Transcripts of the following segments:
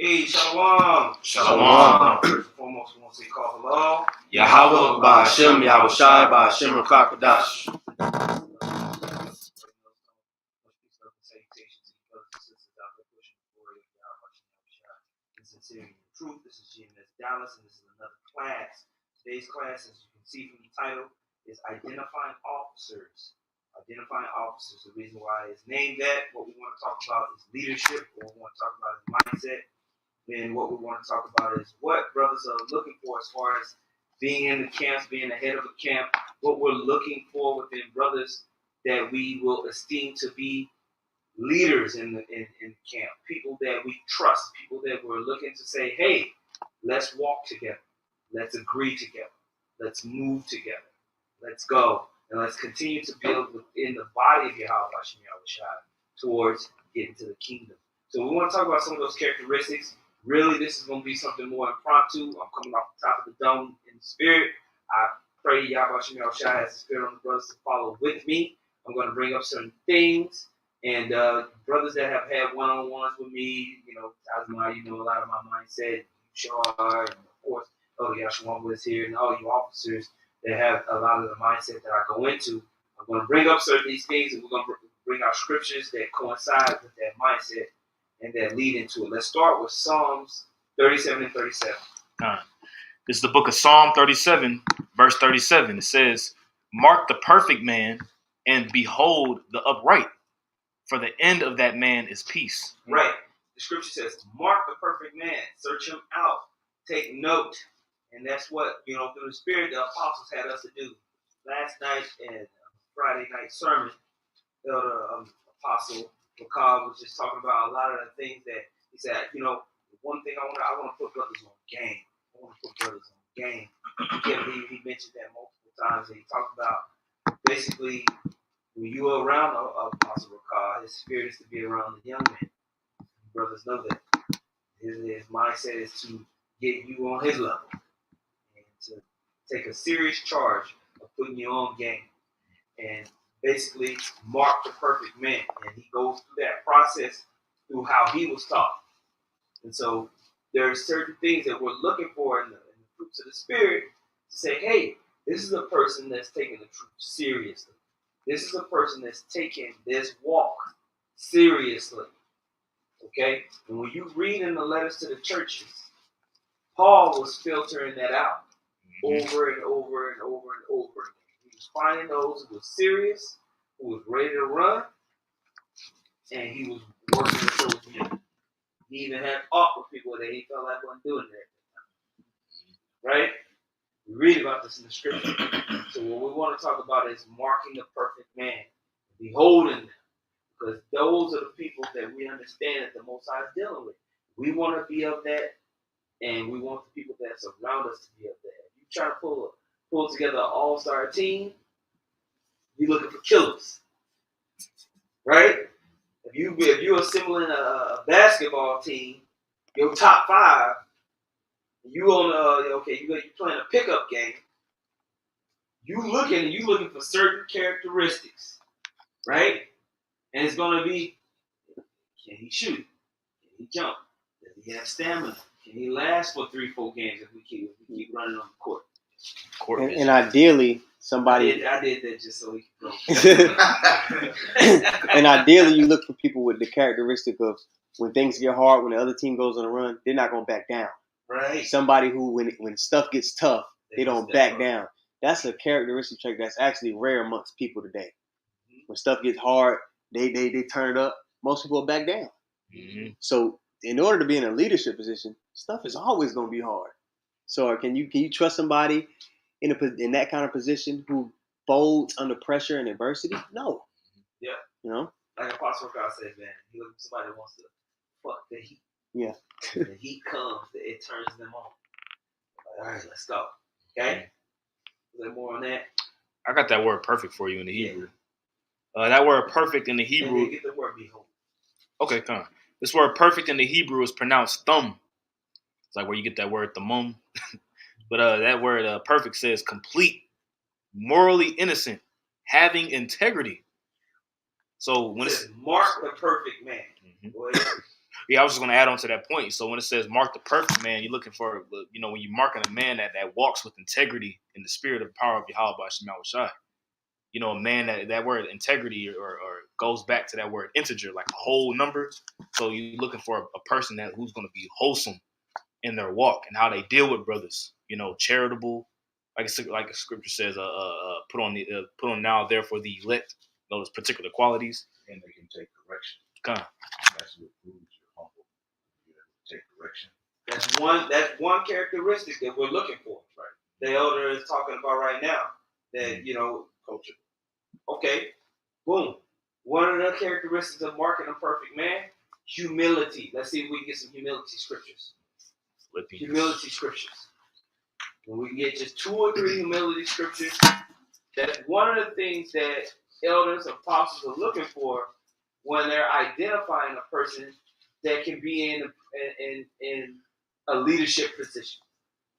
Hey, Shalom. Shalom. First and foremost, we want to say call hello. Yahweh, Ba'ashem, Yahushai, Ba'ashem, Rakakadash. Truth. This is GMS Dallas, and this is another class. Today's class, as you can see from the title, is Identifying Officers. Identifying officers. The reason why it's named that, what we want to talk about is leadership, what we want to talk about is mindset, and what we want to talk about is what brothers are looking for as far as being in the camps, being the head of a camp, what we're looking for within brothers that we will esteem to be leaders in camp, people that we trust, people that we're looking to say, hey, let's walk together, let's agree together, let's move together, let's go, and let's continue to build within the body of Yahweh towards getting to the kingdom. So we want to talk about some of those characteristics. Really, this is going to be something more impromptu. I'm coming off the top of the dome in the spirit. I pray Yahweh has the spirit on the brothers to follow with me. I'm going to bring up certain things. And brothers that have had one-on-ones with me, Tazma, a lot of my mindset, Shar, and of course, Yashwan was here, and all you officers that have a lot of the mindset that I go into. I'm going to bring up certain these things, and we're going to bring out scriptures that coincide with that mindset and that lead into it. Let's start with Psalms 37 and 37. This is the book of Psalm 37, verse 37. It says, "Mark the perfect man, and behold the upright. For the end of that man is peace." Right. The scripture says, mark the perfect man. Search him out. Take note. And that's what, through the Spirit, the apostles had us to do. Last night and Friday night sermon, the apostle McCall was just talking about a lot of the things that he said, one thing I want to put brothers on game. I want to put brothers on game. He mentioned that multiple times. And he talked about basically, when you are around Apostle Rakah, his spirit is to be around the young men. Brothers know that. His mindset is to get you on his level and to take a serious charge of putting you on game and basically mark the perfect man. And he goes through that process through how he was taught. And so there are certain things that we're looking for in the fruits of the Spirit to say, hey, this is a person that's taking the truth seriously. This is a person that's taking this walk seriously. Okay? And when you read in the letters to the churches, Paul was filtering that out over and over and over and over again. He was finding those who were serious, who was ready to run, and he was working with those men. He even had awkward people that he felt like wasn't doing that. Right? We read about this in the scripture. So what we want to talk about is marking the perfect man, beholding them, because those are the people that we understand that the Most High is dealing with. We want to be of that, and we want the people that surround us to be of that. If you try to pull together an all-star team, you're looking for killers, right? If you're assembling a basketball team, your top five, you you're playing a pickup game. You looking for certain characteristics, right? And it's going to be, can he shoot? Can he jump? Does he have stamina? Can he last for 3-4 games if we keep running on the court? And ideally, somebody. I did that just so he could go. And ideally, you look for people with the characteristic of when things get hard, when the other team goes on a run, they're not going to back down. Right. Somebody who, when stuff gets tough, they don't back down. That's a characteristic trait that's actually rare amongst people today. Mm-hmm. When stuff gets hard, they turn it up. Most people back down. Mm-hmm. So in order to be in a leadership position, stuff is always going to be hard. So can you trust somebody in that kind of position who folds under pressure and adversity? No. Yeah. Like Apostle God said, man, he looks for somebody that wants to fuck the heat. Yeah. When the heat comes, it turns them on. Like, all right, let's go. Okay? Is there more on that? I got that word perfect for you in the Hebrew. That word perfect in the Hebrew. Get the word behold. Okay, come on. This word perfect in the Hebrew is pronounced thumb. It's like where you get that word thamum. But that word perfect says complete, morally innocent, having integrity. So when it says mark the perfect man. Mm-hmm. Yeah, I was just going to add on to that point. So when it says mark the perfect man, you're looking for, when you're marking a man that walks with integrity in the spirit and power of Yahweh Shema Shai. A man that word integrity or goes back to that word integer, like a whole number. So you're looking for a person who's going to be wholesome in their walk and how they deal with brothers. Charitable, like the scripture says, put on now therefore the elect those particular qualities, and they can take correction. That's what proves you're humble. You take correction. That's one characteristic that we're looking for. Right. The elder is talking about right now. That culture. Okay, boom. One of the characteristics of marking a perfect man, humility. Let's see if we can get some humility scriptures. Humility scriptures. When we can get just 2 or 3 humility scriptures, that's one of the things that elders, apostles are looking for when they're identifying a person that can be in a leadership position.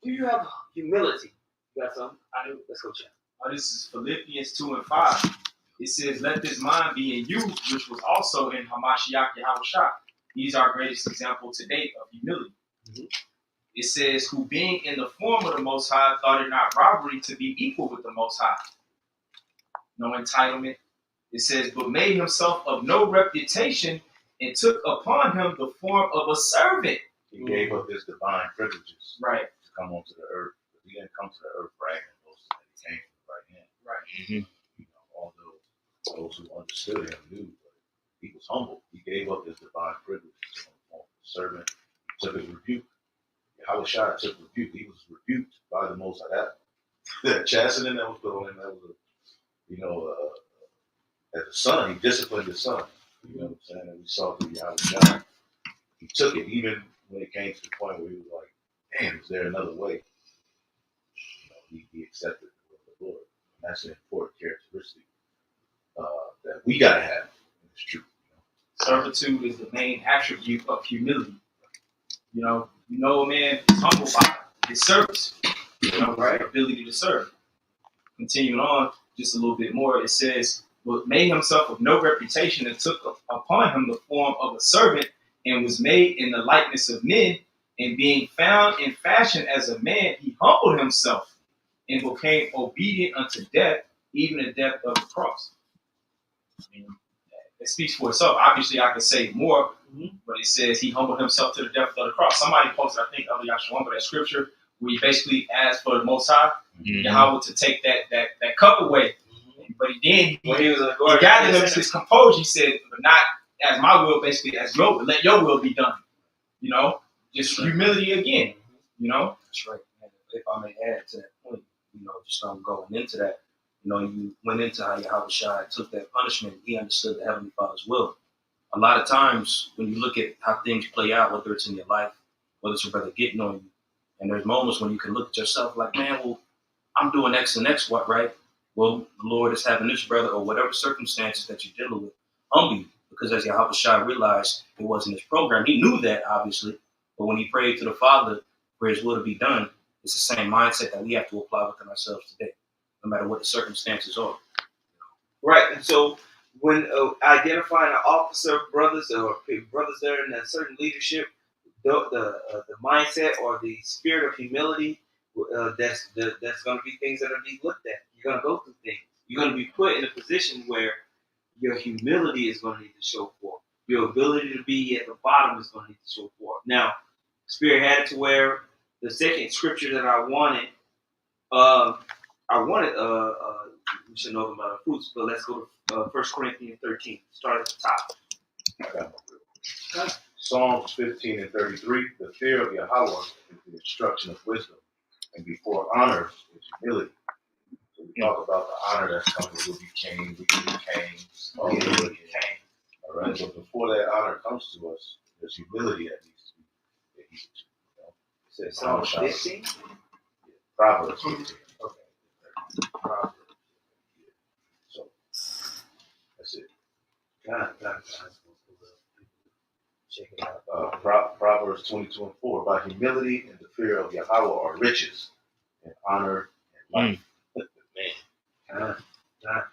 Do you have humility? You got something? I do. Let's go check. This is Philippians 2:5. It says, "Let this mind be in you, which was also in Hamashiach Yahushua." He's our greatest example to date of humility. Mm-hmm. It says, "Who being in the form of the Most High, thought it not robbery to be equal with the Most High." No entitlement. It says, "But made himself of no reputation and took upon him the form of a servant." He gave up his divine privileges, right, to come onto the earth. But he didn't come to the earth bragging and boasting that he came from the right hand. Right. Mm-hmm. Although those who understood him knew, but he was humble. He gave up his divine privileges to come on the servant. He took his rebuke. Yahushua took rebuke. He was rebuked by the Most High. That chastening that was put on him, that was as a son, he disciplined his son. You know what I'm saying? And we saw through Yahushua. He took it even when it came to the point where he was like, damn, is there another way? He accepted the Lord. And that's an important characteristic that we got to have in this truth. Servitude is the main attribute of humility. A man is humble by his service, right? Ability to serve. Continuing on just a little bit more, it says, "But made himself of no reputation and took upon him the form of a servant and was made in the likeness of men. And being found in fashion as a man, he humbled himself and became obedient unto death, even the death of the cross." It speaks for itself. Obviously, I could say more, but it says he humbled himself to the death of the cross. Somebody posted, I think, Elder Yahshua, that scripture where he basically asked for the Most High, Yahweh, to take that cup away. But he gathered his composure. He said, "But not as my will, basically as your will. Let your will be done." Just humility again. That's right. And if I may add to that point, just going into that, you went into how Yahushua took that punishment. He understood the Heavenly Father's will. A lot of times when you look at how things play out, whether it's in your life, whether it's a brother getting on you, and there's moments when you can look at yourself like, man, well, I'm doing X and X, what, right? Well, the Lord is having this brother or whatever circumstances that you're dealing with humble you. Because as Yahushua realized it wasn't his program, he knew that, obviously. But when he prayed to the Father for his will to be done, it's the same mindset that we have to apply within ourselves today, no matter what the circumstances are. Right. And so when identifying an officer, brothers or brothers that are in a certain leadership, the mindset or the spirit of humility, that's going to be things that are be looked at. You're going to go through things. You're going to be put in a position where your humility is going to need to show forth. Your ability to be at the bottom is going to need to show forth. Now, Spirit had it to where the second scripture that I wanted, we should know about the fruits, but let's go to 1 Corinthians 13. Start at the top. I got my Psalms 15 and 33. The fear of Yahweh is the instruction of wisdom, and before honor is humility. So we talk about the honor that's coming. We'll be king, we can be kings, all right. But before that honor comes to us, there's humility that needs to be adhered to. It says Psalm 15? Proverbs 15. Okay. Proverbs. So that's it. God. Check it out. Proverbs 22 and 4. By humility and the fear of Yahweh are riches, and honor and life. Man.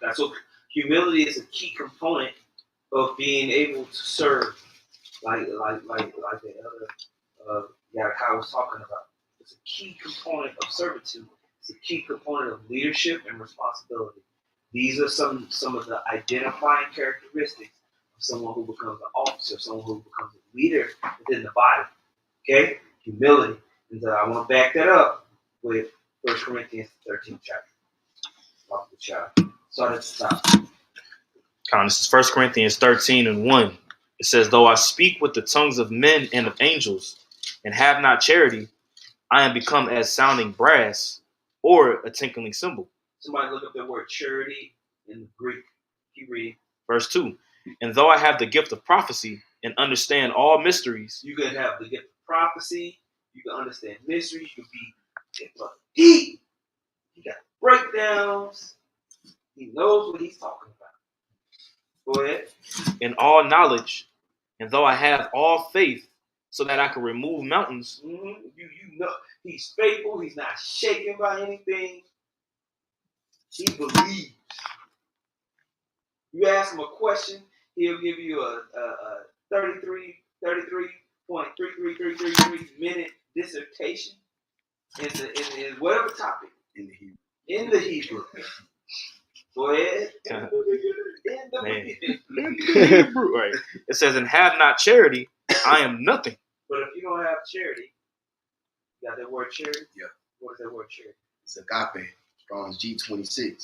That's what humility is, a key component of being able to serve like the other Yakai was talking about. It's a key component of servitude. It's a key component of leadership and responsibility. These are some of the identifying characteristics of someone who becomes an officer, someone who becomes a leader within the body. Okay? Humility. And I want to back that up with 1 Corinthians 13th chapter. Off the chart. Start at the top. This is 1 Corinthians 13:1. It says, though I speak with the tongues of men and of angels and have not charity, I am become as sounding brass or a tinkling cymbal. Somebody look up the word charity in the Greek. Keep reading. Verse 2. And though I have the gift of prophecy and understand all mysteries. You can have the gift of prophecy. You can understand mysteries. You can be deep. He got breakdowns. He knows what he's talking about. Go ahead. In all knowledge. And though I have all faith so that I can remove mountains. Mm-hmm. You know he's faithful. He's not shaken by anything. He believes. You ask him a question, he'll give you a 33.3333 minute dissertation in whatever topic. In the Hebrew. Go ahead. Right. It says, and have not charity, I am nothing. But if you don't have charity, you got that word charity? Yeah. What is that word charity? It's agape, Strong's G26. It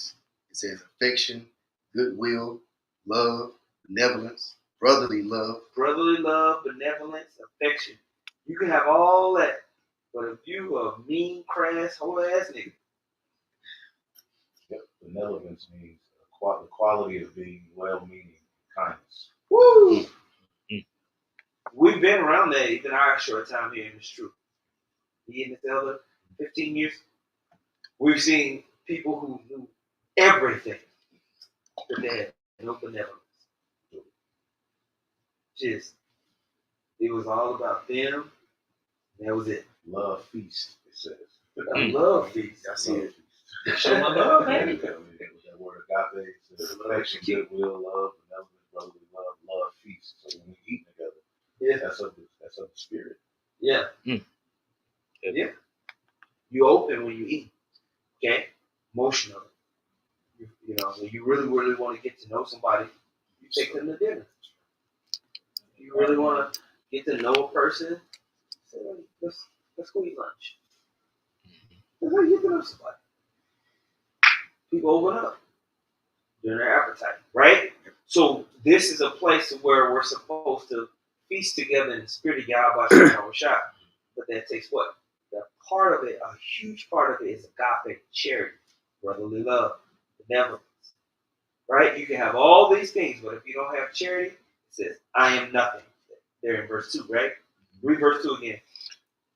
says affection, goodwill, love, benevolence, brotherly love. Brotherly love, benevolence, affection. You can have all that. But if you are a mean, crass, whole ass nigga. Yep. Benevolence means the quality of being well-meaning, kindness. Woo! We've been around that even our short time here in this truth. Me and this elder, 15 years. We've seen people who knew everything, but they had no benevolence. Just, it was all about them. And that was it. Love feast, it says. Love feast. I see it. Show my love, man. That word agape says affection, goodwill, love, benevolence, brotherly love feast. So when we eat together, that's of the spirit. Yeah. Yeah. You open when you eat. Okay? Emotionally. You know, when you really, really want to get to know somebody, you take them to dinner. If you really want to get to know a person, say, let's go eat lunch. That's how you get to know somebody. People open up during their appetite, right? So this is a place where we're supposed to feast together in the spirit of Yahweh Shah. But that takes what? The part of it, a huge part of it is agape, charity, brotherly love, benevolence. Right? You can have all these things, but if you don't have charity, it says, I am nothing. There in verse 2, right? Read verse 2 again.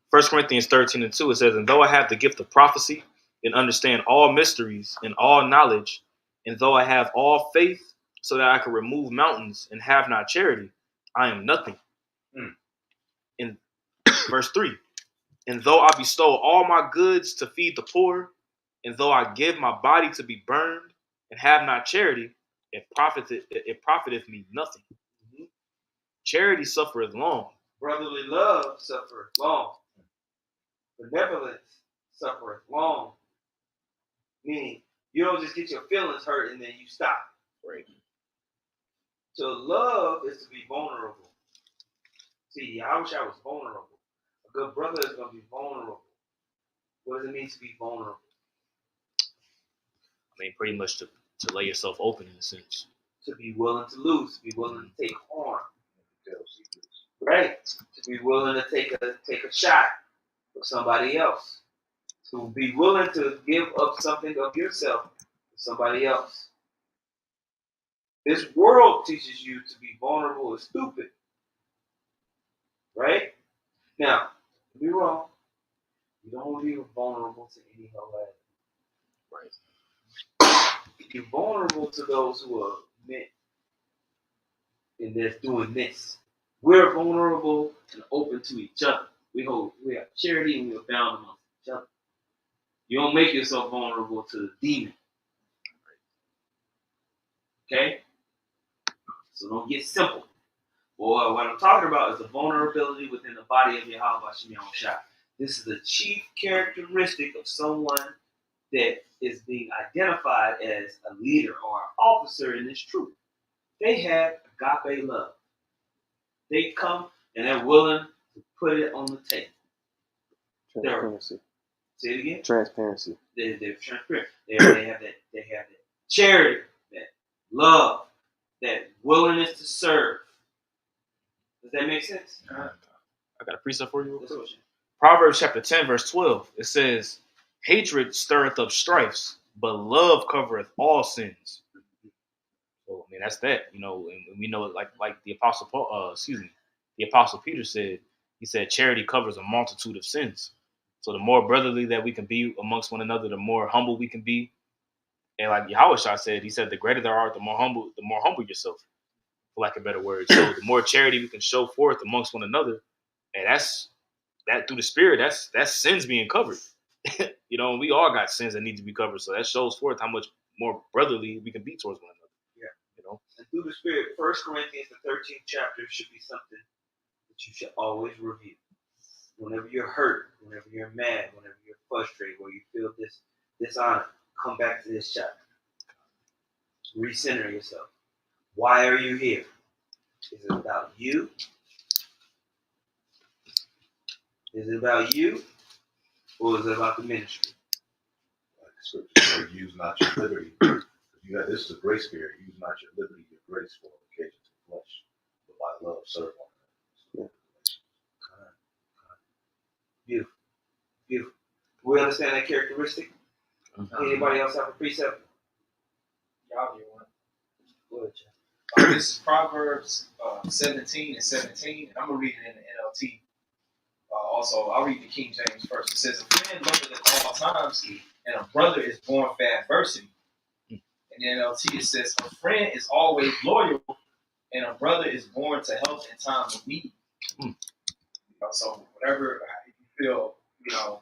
1 Corinthians 13:2, it says, and though I have the gift of prophecy and understand all mysteries and all knowledge, and though I have all faith so that I can remove mountains and have not charity, I am nothing. In verse 3, and though I bestow all my goods to feed the poor, and though I give my body to be burned and have not charity, it profiteth me nothing. Charity suffereth long. Brotherly love suffereth long. Benevolence suffereth long. Meaning, you don't just get your feelings hurt and then you stop. Right. So love is to be vulnerable. See, I wish I was vulnerable. A good brother is going to be vulnerable. What does it mean to be vulnerable? I mean, pretty much to lay yourself open in a sense. To be willing to lose, to be willing to take harm. Right? To be willing to take a shot for somebody else. To be willing to give up something of yourself for somebody else. This world teaches you to be vulnerable and stupid. Right? Now, don't be wrong. You don't want to be vulnerable to any other. Right. You're vulnerable to those who are meant and that's doing this. We're vulnerable and open to each other. We have charity and we are bound amongst each other. You don't make yourself vulnerable to the demon. Okay? So don't get simple. Well, what I'm talking about is the vulnerability within the body of Yahweh Hashem Yahushua. This is the chief characteristic of someone that is being identified as a leader or an officer in this truth. They have agape love. They come and they're willing to put it on the table. Transparency. Say it again. Transparency. They're transparent. They have that charity, that love, that willingness to serve. Does that make sense? I got a precept for you. That's what Proverbs chapter 10, verse 12. It says, hatred stirreth up strifes, but love covereth all sins. So I mean that's that, you know, and we know like the apostle Paul, the apostle Peter said, he said charity covers a multitude of sins. So the more brotherly that we can be amongst one another, the more humble we can be. And like Yahushua said, he said the greater thou art, the more humble yourself, for lack of a better word. So the more charity we can show forth amongst one another, and that's that through the spirit, that's sins being covered. You know, and we all got sins that need to be covered. So that shows forth how much more brotherly we can be towards one another. Yeah. You know? And through the spirit, 1 Corinthians, the 13th chapter, should be something that you should always review. Whenever you're hurt, whenever you're mad, whenever you're frustrated, or you feel dishonor, come back to this chapter. Recenter yourself. Why are you here? Is it about you? Is it about you? Or is it about the ministry? Like the scripture says, use not your liberty. This is a grace period. Use not your liberty, your grace for occasions of flesh, but by love serve one another. Beautiful. Beautiful. We understand that characteristic? Anybody else have a precept? Y'all get one. Go ahead, Jeff. This is Proverbs 17 and 17, and I'm going to read it in the NLT. Also, I'll read the King James first. It says, a friend loveth at all times, and a brother is born for adversity. In the NLT, it says, a friend is always loyal, and a brother is born to help in time of need. You know, so whatever you feel, you know,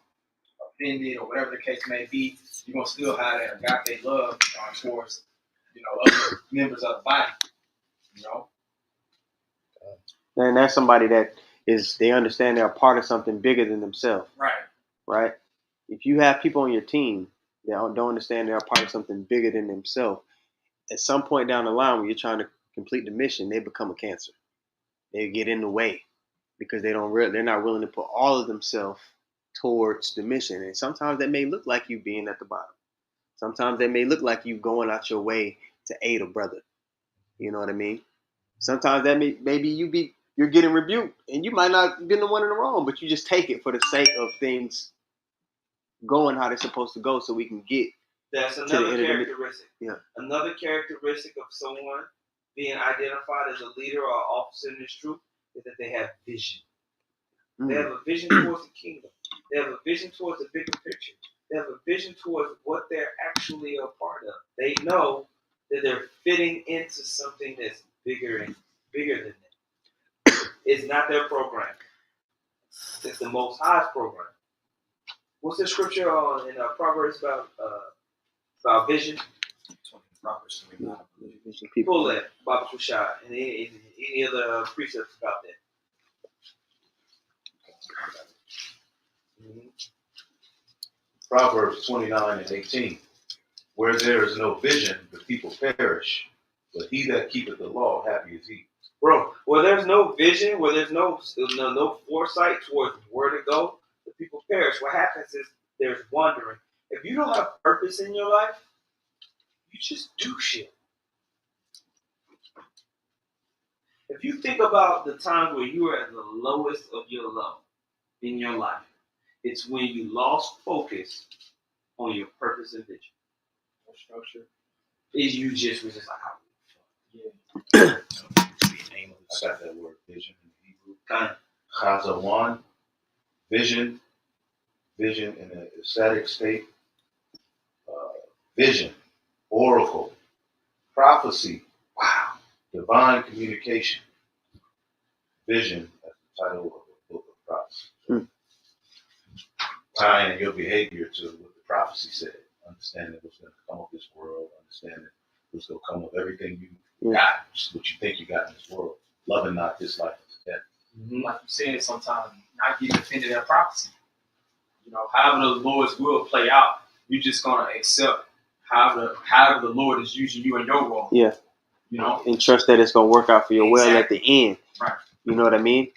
offended or whatever the case may be, you're going to still have that agape love towards, you know, other members of the body. You know? And that's somebody that they understand they're a part of something bigger than themselves. Right. Right? If you have people on your team that don't understand they're a part of something bigger than themselves, at some point down the line when you're trying to complete the mission, they become a cancer. They get in the way because they're not willing to put all of themselves towards the mission. And sometimes that may look like you being at the bottom. Sometimes that may look like you going out your way to aid a brother. You know what I mean? Sometimes that maybe you're getting rebuked and you might not have been the one in the wrong, but you just take it for the sake of things going how they're supposed to go so we can get. That's another characteristic. Yeah. Another characteristic of someone being identified as a leader or officer in this truth is that they have vision. They have a vision towards the kingdom. They have a vision towards the bigger picture. They have a vision towards what they're actually a part of. They know that they're fitting into something that's bigger than them. It's not their program. It's the Most High's program. What's the scripture in Proverbs about vision? Proverbs 29. Pull that, Baba Rashad, and any other precepts about that. Proverbs 29 and 18. Where there is no vision, the people perish, but he that keepeth the law, happy is he. Bro, where there's no vision, where there's no foresight towards where to go, the people perish. What happens is there's wandering. If you don't have purpose in your life, you just do shit. If you think about the times where you were at the lowest of your low in your life, it's when you lost focus on your purpose and vision. No structure. You just was just like, Yeah. I got that word vision in Hebrew. kind of. Chazawan, vision in an ecstatic state, vision, oracle, prophecy, wow, divine communication, vision as the title of the book of prophecy. Tying your behavior to what the prophecy said, understanding what's going to come of this world, understanding what's going to come of everything you got, what you think you got in this world. loving not this life. Yeah. Like you said, sometimes not getting offended at prophecy. You know, however the Lord's will play out, you're just gonna accept however the Lord is using you in your role. Yeah. You know, And trust that it's gonna work out for your well at the end. Right. You know what I mean?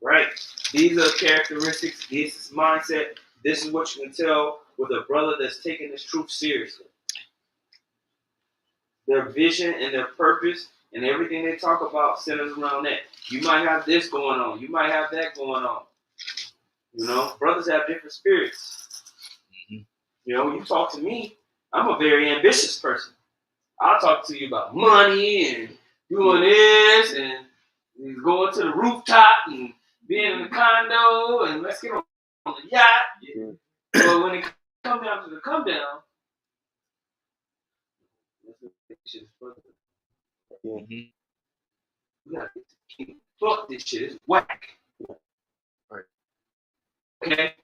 Right. These are characteristics. This is mindset. This is what you can tell with a brother that's taking this truth seriously. Their vision and their purpose and everything they talk about centers around that. You might have this going on. You might have that going on. You know, brothers have different spirits. Mhm. You know, you talk to me, I'm a very ambitious person. I'll talk to you about money and doing this and going to the rooftop and being in the condo and let's get on the yacht. Yeah. But when it comes down to the come down, Mhm. we gotta get to the king. Fuck this shit. It's whack. Right. Okay?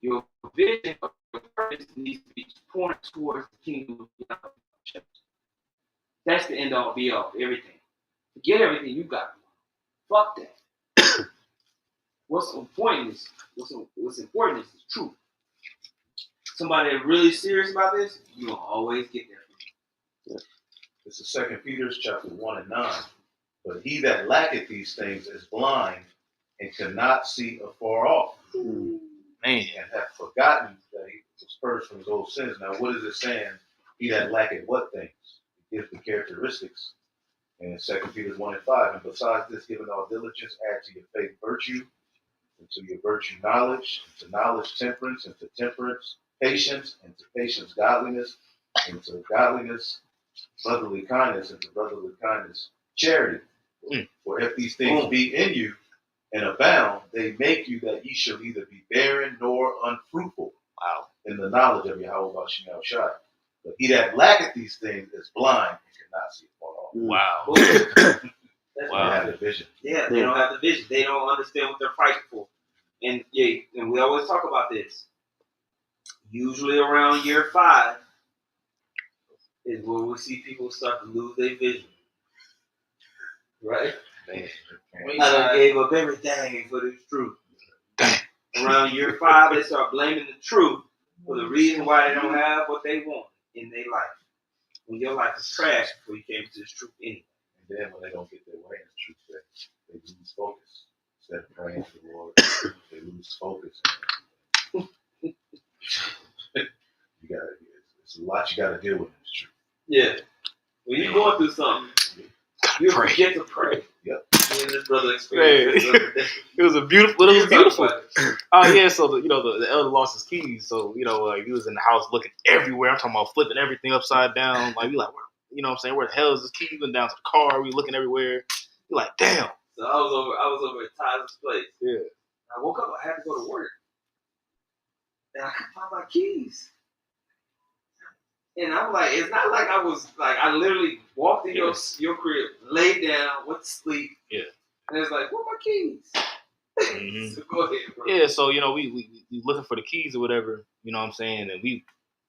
Your vision of your purpose needs to be pointed towards the kingdom of God. That's the end all be all of everything. Forget everything you got. Fuck that. What's important is the truth. Somebody that's really serious about this, you'll always get there. This is 2 Peter chapter 1 and 9. But he that lacketh these things is blind and cannot see afar off, Man. and hath forgotten that he was purged from his old sins. Now, what is it saying? He that lacketh what things? It gives the characteristics. And in 2 Peter 1 and 5, and besides this, giving all diligence, add to your faith virtue, and to your virtue knowledge, and to knowledge temperance, and to temperance patience, and to patience godliness, and to godliness brotherly kindness, and to brotherly kindness charity. For if these things be in you and abound, they make you that ye shall neither be barren nor unfruitful. Wow. In the knowledge of Yahweh Shem Shai. But he that lacketh these things is blind and cannot see far off. Wow. That's They have the vision. Yeah, they don't have the vision. They don't understand what they're fighting for. And and we always talk about this. Usually around year 5 is where we see people start to lose their vision. Right? Man. I done gave up everything for this truth. Around year 5, they start blaming the truth for the reason why they don't have what they want in their life. When your life is trash before you came to this truth anyway. And then when they don't get their way in the truth, they lose focus. Instead of praying to the Lord, they lose focus. It's a lot you got to deal with in this truth. Yeah. When you're going through something, you forget to pray. Yep. Me and this brother experienced this. It was beautiful. Oh yeah, so the elder lost his keys, so like he was in the house looking everywhere. I'm talking about flipping everything upside down. Like we like, what I'm saying, where the hell is this key? We went down to the car. We looking everywhere. We like, damn. So I was over at Tyler's place. Yeah. I woke up. I had to go to work, and I couldn't find my keys. And I'm like, it's not like I was like I literally walked in your crib, laid down, went to sleep. Yeah. And it's like, where are my keys? Mm-hmm. So go ahead, bro. Yeah, so we looking for the keys or whatever, you know what I'm saying, and we,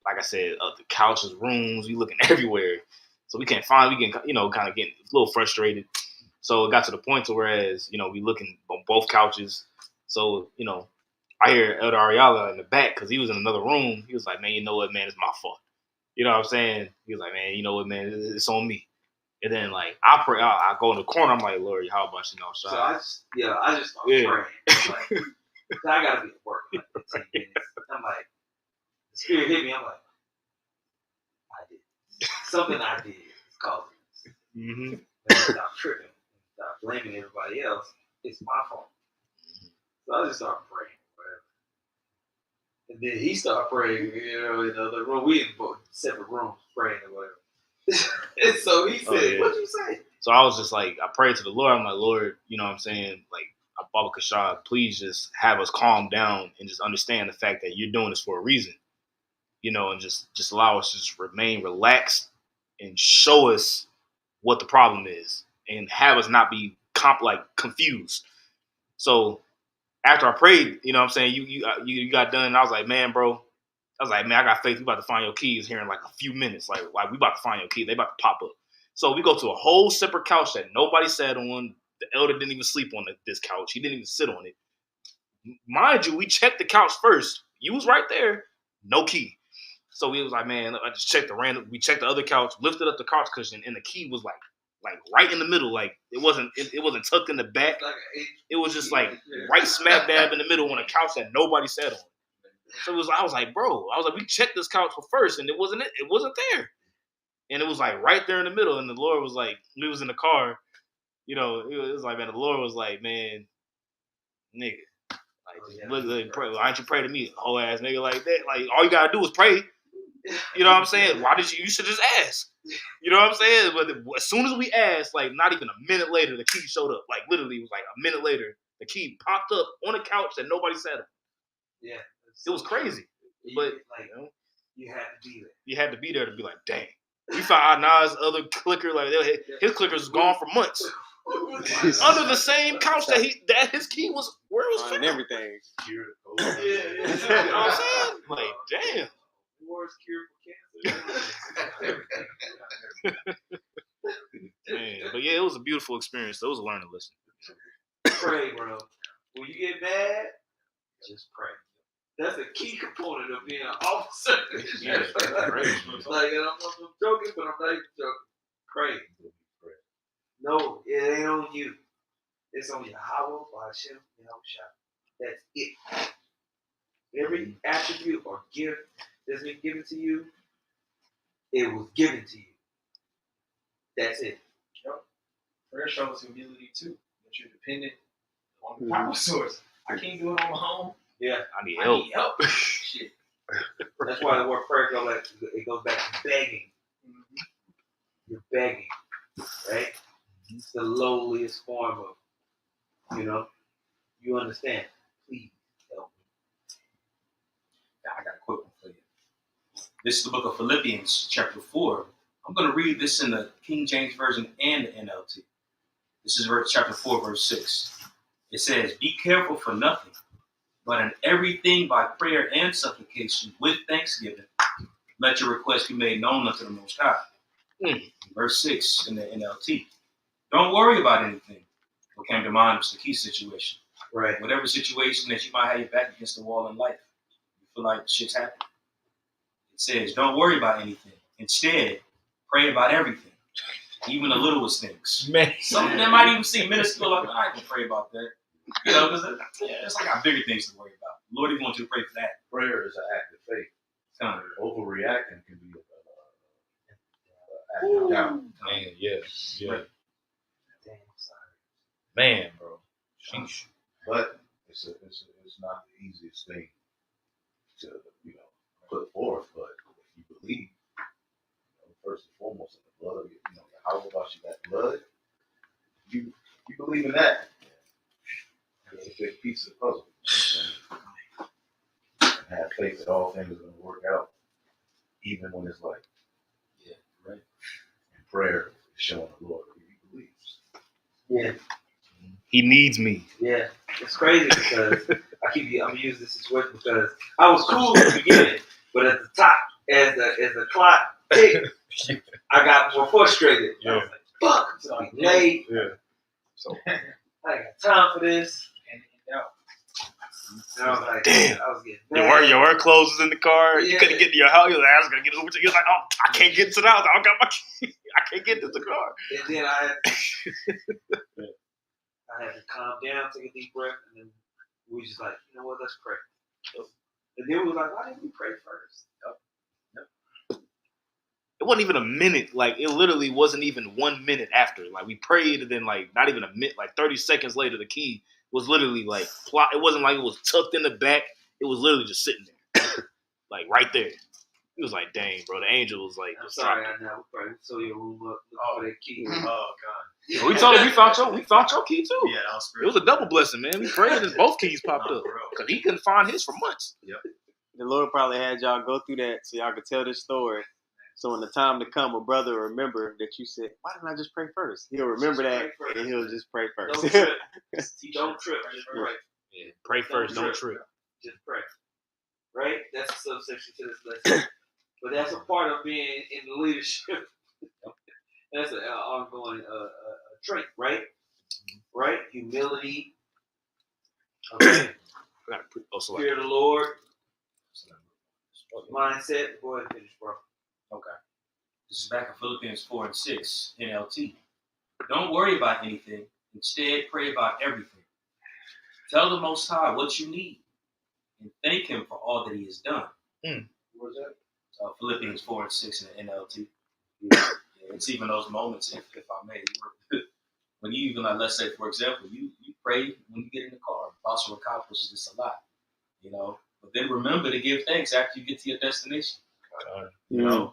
like I said, the couches, rooms, we looking everywhere, so we can't find. We can kind of getting a little frustrated. So it got to the point to whereas we looking on both couches. So I hear Elder Ariala in the back because he was in another room. He was like, man, you know what, man, it's my fault. You know what I'm saying? He was like, man, you know what, man, it's on me. And then I pray, I go in the corner. I'm like, Lord, how about So I just start praying. I'm like, I gotta be at work in like 15 minutes. I'm like, the spirit hit me. I'm like, I did something. I did. It's causing this. Mm-hmm. Stop tripping. Stop blaming everybody else. It's my fault. So I just started praying, whatever. And then he started praying, in the other room. We in both separate rooms praying or whatever. And so he said, what'd you say? So I was just like, I prayed to the Lord. I'm like, Lord, you know what I'm saying? Like, Baba Kashad, please just have us calm down and just understand the fact that you're doing this for a reason. And just allow us to just remain relaxed and show us what the problem is and have us not be confused. So after I prayed, you know what I'm saying, you got done, and I was like, man, bro, I got faith. We about to find your keys here in like a few minutes. Like we about to find your keys. They about to pop up. So we go to a whole separate couch that nobody sat on. The elder didn't even sleep on this couch. He didn't even sit on it. Mind you, we checked the couch first. You was right there, no key. So we was like, man, I just checked we checked the other couch, lifted up the couch cushion, and the key was like right in the middle. Like it wasn't tucked in the back. It was just like right smack dab in the middle on a couch that nobody sat on. So I was like, bro, we checked this couch first, and it wasn't there. And it was like right there in the middle. And the Lord was like, we was in the car, it was like, man, the Lord was like, man, nigga. Like, pray. Why don't you pray to me, whole ass nigga like that? Like, all you gotta do is pray. You know what I'm saying? Why did you should just ask? You know what I'm saying? But as soon as we asked, like, not even a minute later, the key showed up. Like, literally, it was like a minute later, the key popped up on a couch that nobody sat on. Yeah. It was crazy. But, you had to be there. You had to be there to be like, dang. We found Nas' other clicker, like, his clickers was gone for months. Under the same couch that his key was, where it was found. Everything. You know what I'm saying? Like, damn. Worst cure for cancer. Man, but yeah, it was a beautiful experience. It was a learning lesson. Pray, bro. When you get mad, just pray. That's a key component of being an officer. Yeah, pray. Like, and I'm joking, but I'm not even joking. Pray. No, it ain't on you. It's on Yahweh, Hashem, Yahushua. That's it. Every attribute or gift that's been given to you, it was given to you. That's it. Yep. Prayer shows humility too. That you're dependent on the power source. I can't do it on my own. Yeah. I need help. Shit. That's why the word prayer goes back to begging. Mm-hmm. You're begging, right? It's the lowliest form of, you understand. Please help me. I got a quick one for you. This is the book of Philippians, chapter 4. I'm going to read this in the King James Version and the NLT. This is chapter 4, verse 6. It says, "Be careful for nothing, but in everything by prayer and supplication with thanksgiving, let your requests be made known unto the Most High." Verse 6 in the NLT. Don't worry about anything. What came to mind was the key situation. Right. Whatever situation that you might have your back against the wall in life, you feel like shit's happening. It says, don't worry about anything. Instead, pray about everything, even the littlest things. Man. Something that might even seem minuscule, like, I can pray about that. Because it's like I got bigger things to worry about. Lord, even want you to pray for that. Prayer is an act of faith. Overreacting can be an act of doubt. Man, yeah. Right. Man, bro. Sheesh. But it's not the easiest thing to put forth. But if you believe, first and foremost, in the blood of how about you got blood, you believe in that. It's a big piece of the puzzle. And have faith that all things are going to work out, even when it's like, yeah, right. And prayer is showing the Lord who he believes. Yeah. He needs me. Yeah. It's crazy because I'm gonna use this situation because I was cool at the beginning, but at the top, as the clock ticked, I got more frustrated. Yeah. I was like, fuck, I'm gonna be late. Yeah. So I ain't got time for this. And I was like, damn. I was getting mad. Your work clothes was in the car. Yeah. You couldn't get to your house. I was gonna get over to you. Like, oh, I can't get to the house. I don't got my key. I can't get to the car. And then I had to calm down, take a deep breath, and then we was just like, you know what, let's pray. And then we was like, why didn't we pray first? It wasn't even a minute. Like, it literally wasn't even 1 minute after. Like, we prayed, and then, like, not even a minute. Like, 30 seconds later, the key was literally, like, it wasn't like it was tucked in the back. It was literally just sitting there. Like, right there. It was like, dang, bro. The angel was like, I'm sorry, I know. We probably saw your room up for that key. Oh, God. We told him we found your key, too. Yeah, that was It was a double blessing, man. We prayed, and both keys popped up. Because he couldn't find his for months. Yep. The Lord probably had y'all go through that so y'all could tell this story. So when the time to come, a brother will remember that you said, why didn't I just pray first? He'll remember that, and he'll just pray first. Don't trip. Don't trip. Just pray. Yeah. Pray first, don't trip. Just pray. Right? That's a subsection to this lesson. But that's a part of being in leadership. That's an ongoing trait, right? Right? Humility. Okay. Fear of the Lord. Mindset. Go ahead and finish, bro. Okay. This is back in Philippians 4 and 6 NLT. Don't worry about anything. Instead, pray about everything. Tell the Most High what you need and thank Him for all that He has done. Where's that? Philippians 4 and 6 in the NLT. Yeah, it's even those moments, if I may, when you even, let's say, for example, you pray when you get in the car. Apostle accomplishes this a lot, But then remember to give thanks after you get to your destination.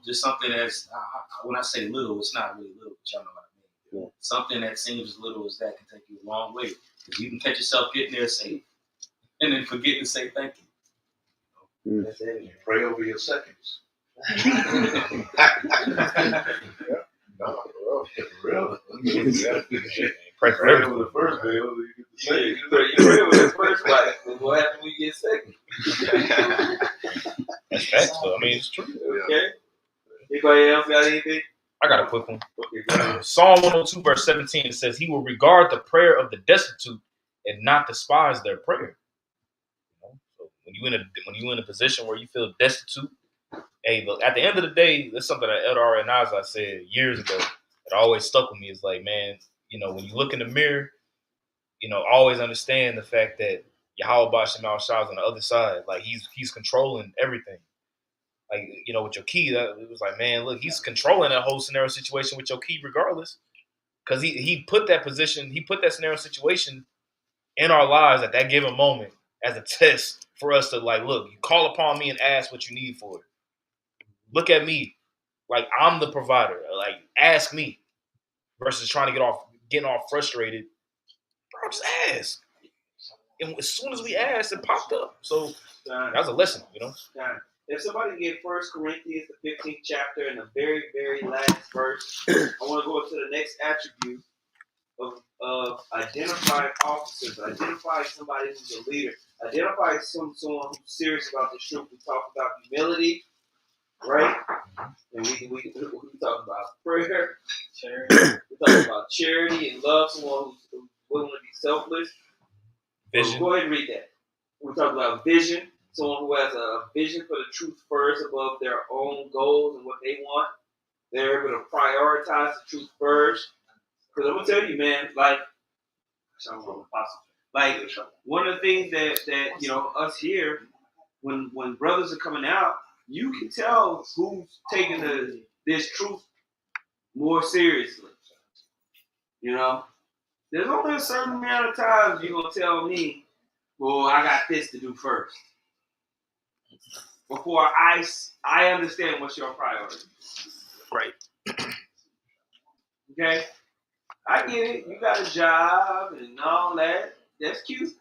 Just something that's, when I say little, it's not really little, but y'all know what I mean. Yeah. Something that seems as little as that can take you a long way. Because you can catch yourself getting there safe and then forget to say thank you. That's it. You pray over your seconds. No, for real. Pray for everything. Over the first day, you get the second. You pray over the first life. What happens when you get second? That's facts, though. I mean, it's true. Okay. Anybody else got anything? I got a quick one. Okay, go ahead. Psalm 102, verse 17, it says, He will regard the prayer of the destitute and not despise their prayer. So when you in a position where you feel destitute, hey, look, at the end of the day, that's something that Eldar and Naza said years ago. It always stuck with me. It's like, man, when you look in the mirror, always understand the fact that Yahweh Bashemal Shah is on the other side. Like he's controlling everything. Like, with your key, it was like, man, look, he's controlling that whole scenario situation with your key regardless. Because he put that scenario situation in our lives at that given moment as a test for us to, like, look, you call upon me and ask what you need for it. Look at me. Like, I'm the provider. Like, ask me. Versus trying to getting all frustrated. Bro, just ask. And as soon as we asked, it popped up. So that was a lesson, If somebody get 1 Corinthians, the 15th chapter, and the very, very last verse, I want to go to the next attribute of identifying officers, identifying somebody who's a leader, identifying someone who's serious about the truth. We talk about humility, right? And we talk about prayer, charity. We talk about charity and love, someone who's willing to be selfless. Vision. Go ahead and read that. We talk about vision. Someone who has a vision for the truth first above their own goals and what they want. They're able to prioritize the truth first. Because I'm going to tell you, man, like one of the things that us here, when brothers are coming out, you can tell who's taking this truth more seriously. There's only a certain amount of times you're going to tell me, well, I got this to do first. Before I understand what's your priority. Right. Okay? I get it. You got a job and all that. That's cute.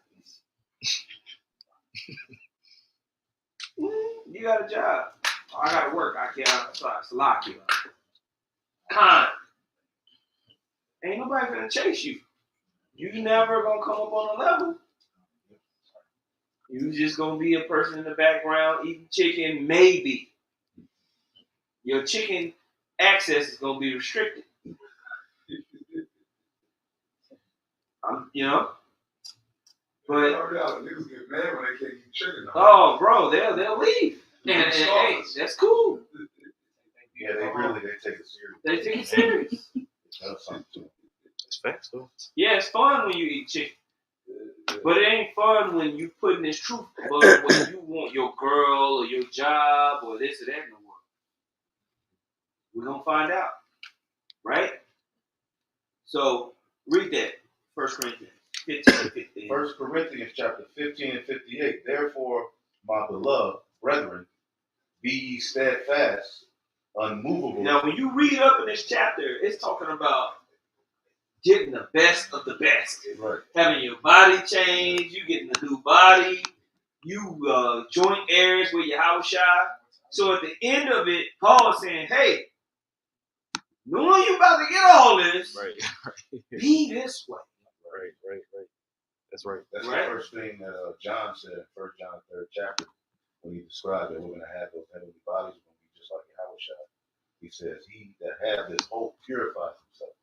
You got a job. Oh, I got to work. I can't. It's a lot. Ain't nobody gonna chase you. You never gonna come up on a level. You just gonna be a person in the background eating chicken, maybe. Your chicken access is gonna be restricted. But niggas get mad when they can't eat chicken. Oh, bro, they'll leave. And hey, that's cool. Yeah, they take it serious. They take it serious. That's something too. It's facts, though. Yeah, it's fun when you eat chicken. But it ain't fun when you putting this truth above what you want your girl or your job or this or that in the world. We're going to find out. Right? So, read that. 1 Corinthians 15 and 15. 1 Corinthians chapter 15 and 58. Therefore, my beloved brethren, be ye steadfast, unmovable. Now, when you read up in this chapter, it's talking about getting the best of the best. Right. Having your body change, you getting a new body, you joint heirs with your house shot. So at the end of it, Paul is saying, hey, knowing you about to get all this, right. Be this way. Right. That's right. That's right. The first thing that John said in 1 John 3rd chapter when he described that we're going to have those heavenly bodies, we're going to be just like Yahweh Shai. he says, he that have this hope purifies himself.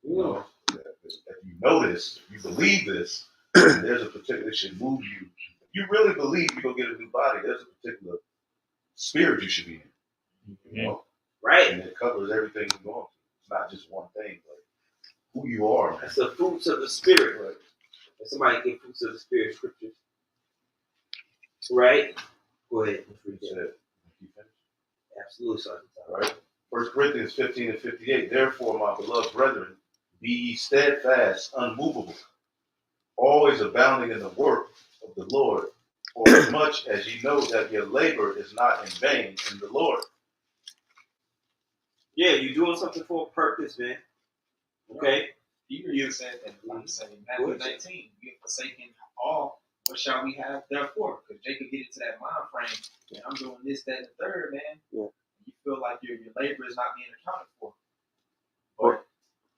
You know, if you know this, if you believe this, there's a particular, it should move you. If you really believe you're going to get a new body, there's a particular spirit you should be in. You know? Right. And it covers everything you're going through. It's not just one thing, but who you are, man. That's the fruits of the spirit. Right. If somebody get fruits of the spirit scriptures. Right? Go ahead. Absolutely. All right. 1 Corinthians 15:58. Therefore, my beloved brethren, be ye steadfast, unmovable, always abounding in the work of the Lord, for as much as ye know that your labor is not in vain in the Lord. Yeah, you're doing something for a purpose, man. Okay? You said that, like I say, Matthew 19, you have forsaken all, what shall we have therefore? Because Jacob get into that mind frame, man, I'm doing this, that, and the third, man. Yeah. You feel like your labor is not being accounted for. But,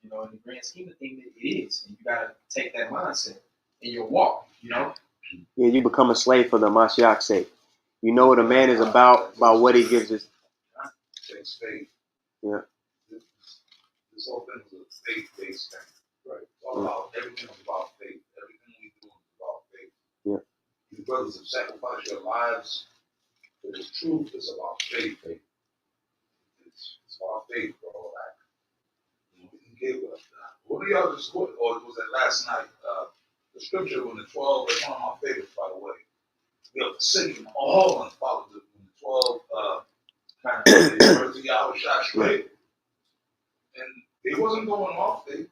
you know, in the grand scheme of things, it is. And you got to take that mindset in your walk, you know? Yeah, you become a slave for the Mashiach's sake. You know what a man is about what he gives us. Takes faith. Yeah. This whole thing is a faith-based thing. Right. It's all about, everything is about faith. Everything we do is about faith. Yeah. You brothers have sacrificed your lives for the truth. It's about faith. It's about faith, bro. Like, we can get with that. What do y'all just, or was it last night? The scripture when the 12, that's one of my favorites, by the way. We have forsaken all and followed the 12 kind of Yahweh shot straight. And they wasn't going off. They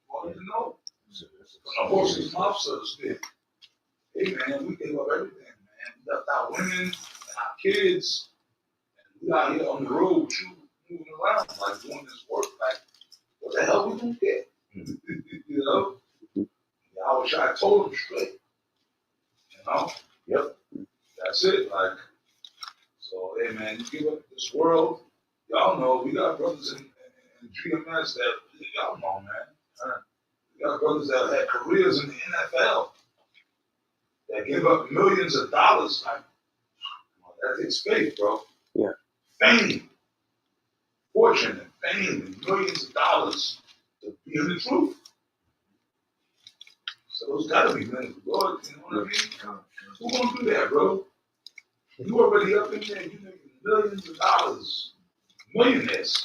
wanted to know. From the horse's mouth, so to speak. Hey, man, we gave up everything, man. We left our women and our kids. And we out here on the road with you, moving around, like doing this work. Like, what the hell we gonna get? You know? I wish I told them straight. You know? Yep. That's it. Like, so, hey, man, you give up this world. Y'all know we got brothers in GMS that y'all know, man. We got brothers that had careers in the NFL that give up millions of dollars. Like, that takes faith, bro. Yeah. Fame, fortune, and fame, and millions of dollars to be in the truth. So those gotta be men of the Lord. You know what I mean? Who gonna do that, bro? You already up in there. You making millions of dollars, millionaires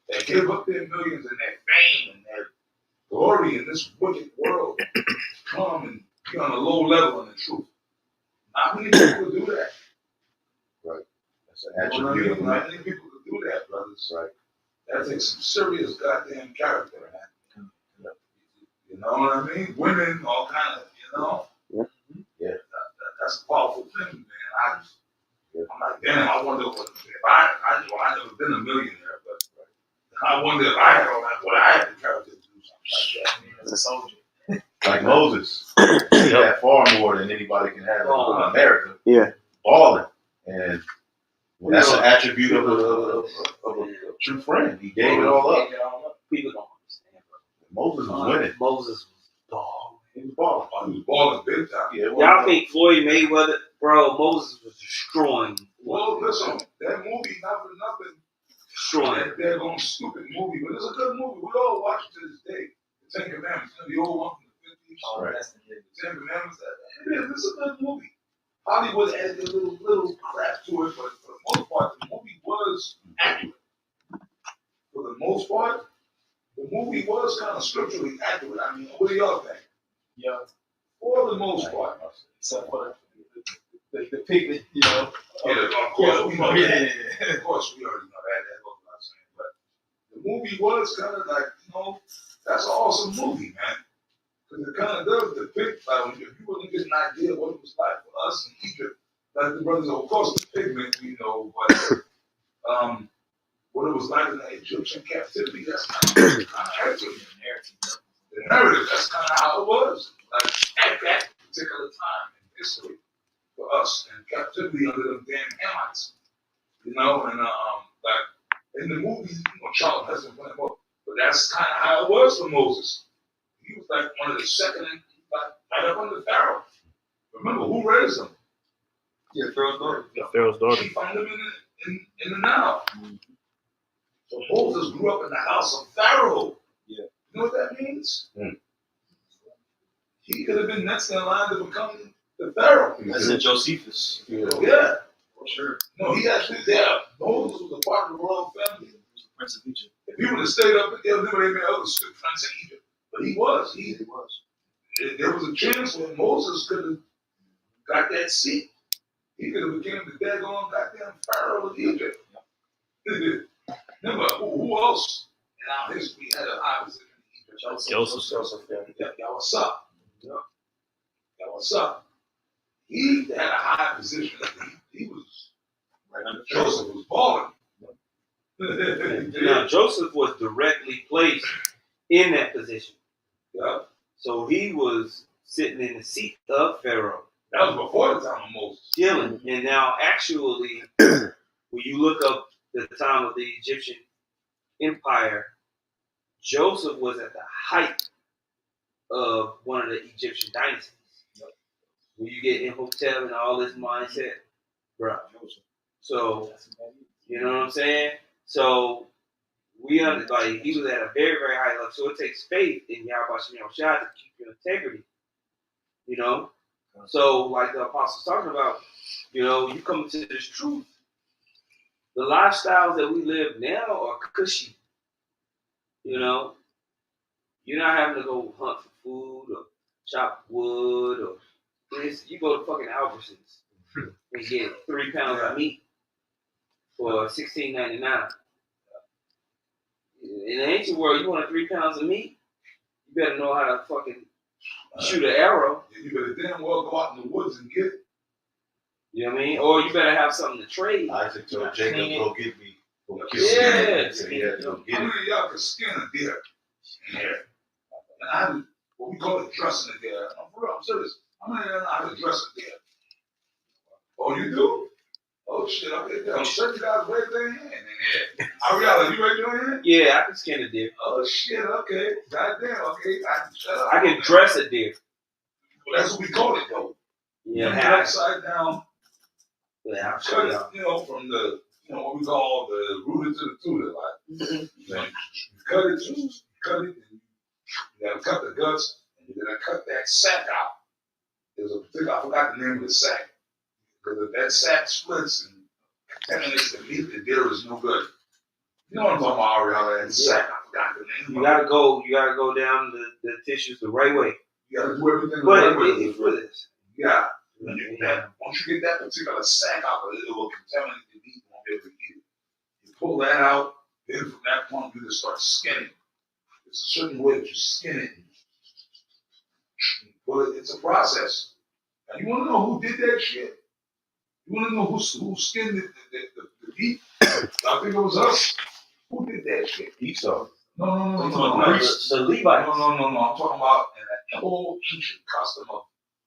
that give up their millions and their fame and their glory in this wicked world, come and be on a low level in the truth. Not many people do that. Right. That's an attribute. Not many people could do that, brothers. Right. That takes some serious goddamn character, man. You know what I mean? Women, all kind of, you know. Yeah. That's a powerful thing, man. I'm like, damn. I wonder if I never been a millionaire, but I wonder if I had all that, what I had the character to do something like that. I mean, as a soldier. Like Moses, he had far more than anybody can have in America. Yeah, Balling, and that's an attribute of a true friend. He gave it all up. People don't understand, bro. Moses was winning. Moses was balling. He was balling. He was balling big time. Yeah, y'all think Floyd Mayweather, bro? Moses was destroying. Well, listen, that movie, not for nothing, destroying. That damn stupid movie, but it's a good movie. We all watch it to this day. The Ten Commandments, the old one. Right. Ten Commandments. It is. It's a good movie. Hollywood added a little crap to it, but for the most part, the movie was accurate. For the most part, the movie was kind of scripturally accurate. I mean, what do y'all think? Yeah. For the most part. Except for the pigment, you know. Yeah, of course we know that. Of course we already know that. That's what I'm saying. But the movie was kind of like, you know, that's an awesome movie, man. Because it kind of does depict, like, if you want to get an idea of what it was like for us in Egypt, like the brothers, of course, the pigment, we know, but what it was like in the Egyptian captivity, that's kind of accurate. The narrative, that's kind of how it was. Like, at that particular time in history for us, in captivity under them damn Hamites. You know, and, like, in the movie, you know, Charlton Heston playing more, but that's kind of how it was for Moses. He was like one of the second, right up under Pharaoh. Remember who raised him? Yeah, Pharaoh's daughter. Pharaoh's daughter. She found him in the Nile. So Moses grew up in the house of Pharaoh. Yeah. You know what that means? Mm. He could have been next in line to become the Pharaoh. That's in Josephus. Yeah. For sure. No, he actually, Moses was a part of the royal family. He was the Prince of Egypt. If he would have stayed up, there would have been other prince of Egypt. But he was. He was. There was a chance where Moses could have got that seat. He could have became the daggone goddamn Pharaoh of Egypt. Remember, who else in our history had a high position in Egypt? Joseph. Y'all what's up? Y'all what's up? He had a high position. He was right under Joseph was balling. Now, Joseph was directly placed in that position. Yeah. So he was sitting in the seat of Pharaoh. That was before the time of Moses. Chilling. And now, actually, when you look up the time of the Egyptian Empire, Joseph was at the height of one of the Egyptian dynasties. When you get Imhotep and all this mindset, bro. So, you know what I'm saying? So, he was at a very, very high level. So, it takes faith in Yahweh Shem Yahushua to keep your integrity. You know? So, like the apostle's talking about, you come into this truth. The lifestyles that we live now are cushy. You're not having to go hunt for food or chop wood or this. You go to fucking Albertsons and get 3 pounds of meat for $16.99. In the ancient world, you want 3 pounds of meat, you better know how to fucking shoot an arrow. You better damn well go out in the woods and get it. You know what I mean? Or you better have something to trade. Isaac told Jacob, go get me. Go kill Yeah. me. So he had to go get How it. many of y'all can skin a deer? Yeah. And I had what we call it dressing a deer. For real, I'm serious. How many of y'all know how to dress a deer? Oh, you do? Oh shit, okay. I'm sure you guys raise their hand in here. Ariella, you raise your hand? Yeah, I can skin a deer. Oh shit, okay. Goddamn, okay. Shut up. I can dress a deer. Well, that's what we call it though. Yeah, Turn it upside down. Yeah, I'll Cut show it, y'all. from the, what we call the rooter to the tutor. Like, you cut it, and you gotta cut the guts, and you're gonna cut that sack out. There's a particular, I forgot the name of the sack. Because if that sack splits and contaminates the meat, the deer is no good. You know what I'm talking about, Ariella? That sack, I forgot the name. You gotta go down the tissues the right way. You gotta do everything the But right way. it's for this. Yeah. Once you get that particular sack out, it will contaminate the meat. You won't be able to eat it. You pull that out, then from that point, you just start skinning. It's a certain way that you skin it. Well, it's a process. Now, you want to know who did that shit? You want to know who skinned the meat? I think it was us. Who did that shit? Esau. No. The Levites. No. I'm talking about an whole ancient custom of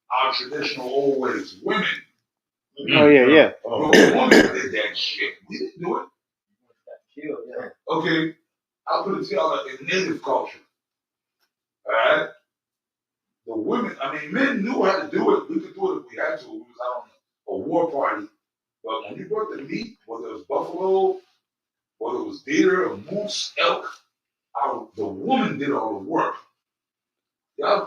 our traditional old ways. Women. Oh yeah. Oh. Women did that shit. We didn't do it. Killed, yeah. Okay, I'll put it to y'all in native culture. Alright? The women, men knew how to do it. We could do it if we had to. We was out on a war party. But when you brought the meat, whether it was buffalo, whether it was deer or moose, elk, the woman did all the work.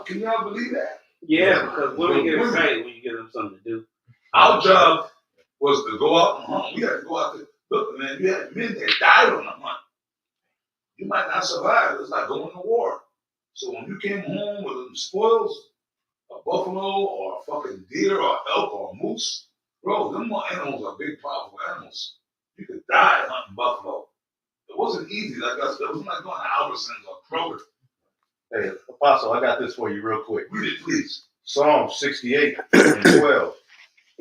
Can y'all believe that? Yeah, because women get excited when you give them something to do. Our job was to go out and hunt. We had to go out there. Look, man, you had men that died on the hunt. You might not survive. It's like going to war. So when you came home with them spoils, a buffalo or a fucking deer or elk or a moose, bro, them animals are big, powerful animals. You could die hunting buffalo. It wasn't easy like us. It wasn't like going to Albertsons or Kroger. Hey, Apostle, I got this for you real quick. Read it, please. Psalm 68 and 12.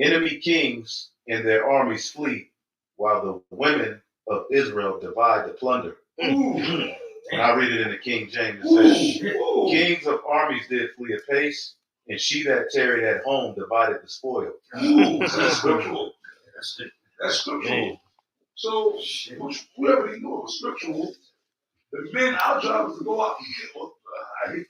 Enemy kings and their armies flee, while the women of Israel divide the plunder. Ooh. And I read it in the King James. It says, Ooh. Kings of armies did flee apace, and she that tarried at home divided the spoil. Ooh, that's scriptural. That's scriptural. Man. So, whoever knew it was scriptural, the men, our job is to go out and get.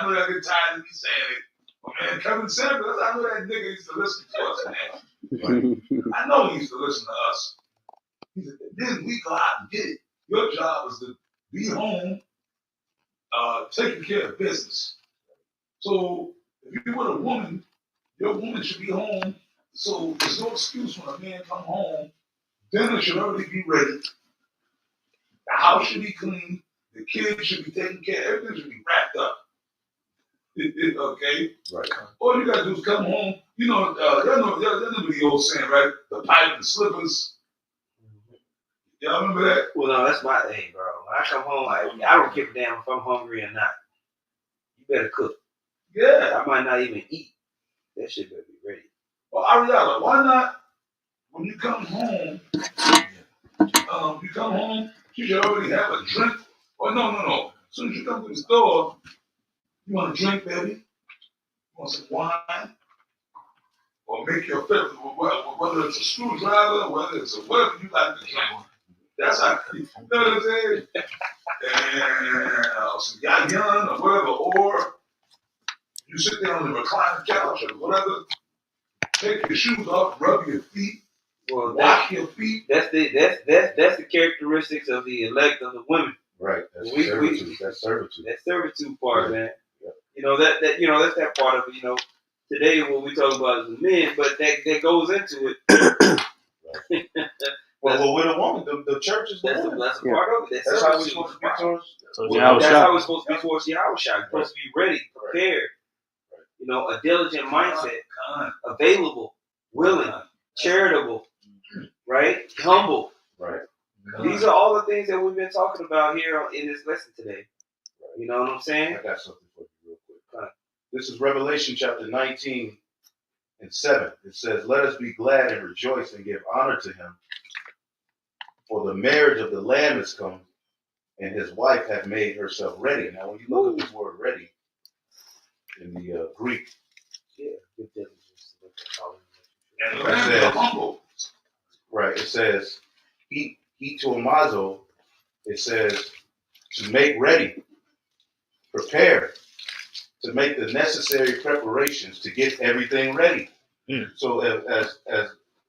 I know that get tired of me saying it, but man, Kevin Sanders, I know that nigga used to listen to us, man. I know he used to listen to us. He said, then we go out and get it. Your job is to be home, taking care of business. So if you're with a woman, your woman should be home. So there's no excuse when a man come home. Dinner should already be ready. The house should be clean. The kids should be taken care of. Everything should be wrapped up. Okay? Right. All you gotta do is come home. You know, y'all know the old saying, right? The pipe and slippers. Y'all remember that? Well, no, that's my thing, bro. When I come home, I don't give a damn if I'm hungry or not. You better cook. Yeah. I might not even eat. That shit better be ready. Well, Ariella, why not? When you come home, you should already have a drink. Oh, no. As soon as you come to the store, you want a drink, baby? You want some wine? Or make your favorite, whether it's a screwdriver, whether it's whatever you like to drink. That's how, you know what I'm saying? And some yayan or whatever, or you sit there on the recliner couch or whatever, take your shoes off, rub your feet, wash your feet. That's the characteristics of the elect of the women. Right. That's servitude. That's servitude. That servitude part, man. Yeah. You know that's that part of it. You know, today what we talk about is the men, but that goes into it. Well, with a woman, the church is the woman. That's a part of it. That's how we're supposed to be towards. That's how we're supposed to be towards Yahushua. We're supposed to be ready, prepared. Right. You know, a diligent mindset, available, willing, charitable, right? Humble. Right. These are all the things that we've been talking about here in this lesson today. You know what I'm saying? I got something for you real quick. This is Revelation chapter 19 and 7. It says, "Let us be glad and rejoice and give honor to him. For the marriage of the Lamb is come, and his wife hath made herself ready." Now, when you look at this word "ready" in the Greek, And the Lamb is humble. Right, it says, "Etomazo," it says, to make ready, prepare, to make the necessary preparations to get everything ready. So as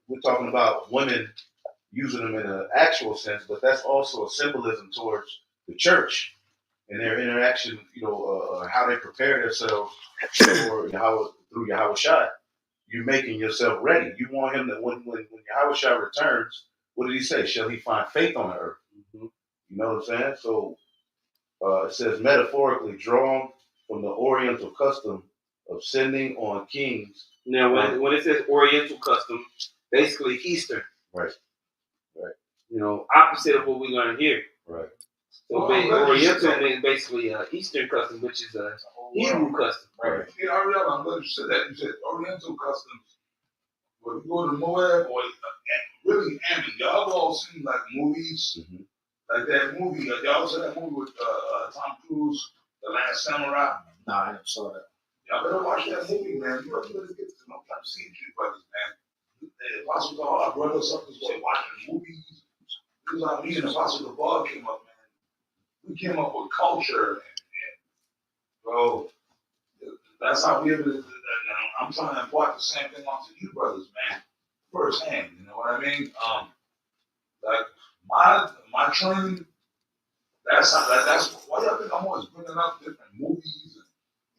we're talking about women using them in an actual sense, but that's also a symbolism towards the church and their interaction, how they prepare themselves for Yahweh, through Yahushua. You're making yourself ready. You want him that when Yahushua returns, what did he say? Shall he find faith on the earth? Mm-hmm. You know what I'm saying? So it says metaphorically drawn from the Oriental custom of sending on kings. Now, when it says Oriental custom, basically Eastern. Right. You know, opposite of what we learn here. Right. So Oriental means basically Eastern custom, which is a Hebrew custom. Right. Yeah, Ariella, I'm glad you said that. You said Oriental customs. When you go to Moab or really Ammon, y'all have all seen like movies, like that movie. Y'all saw that movie with Tom Cruise, The Last Samurai? Nah, I never saw that. Y'all better watch that movie, man. You better get to know kind of see you brothers, man. The Apostle to our brothers up this way watching movies. This is how me and Apostle the Ball came up, man. We came up with culture, and bro, that's how we able to do that. I'm trying to impart the same thing onto you brothers, man, firsthand. You know what I mean? Like my training. That's why y'all think I'm always bringing up different movies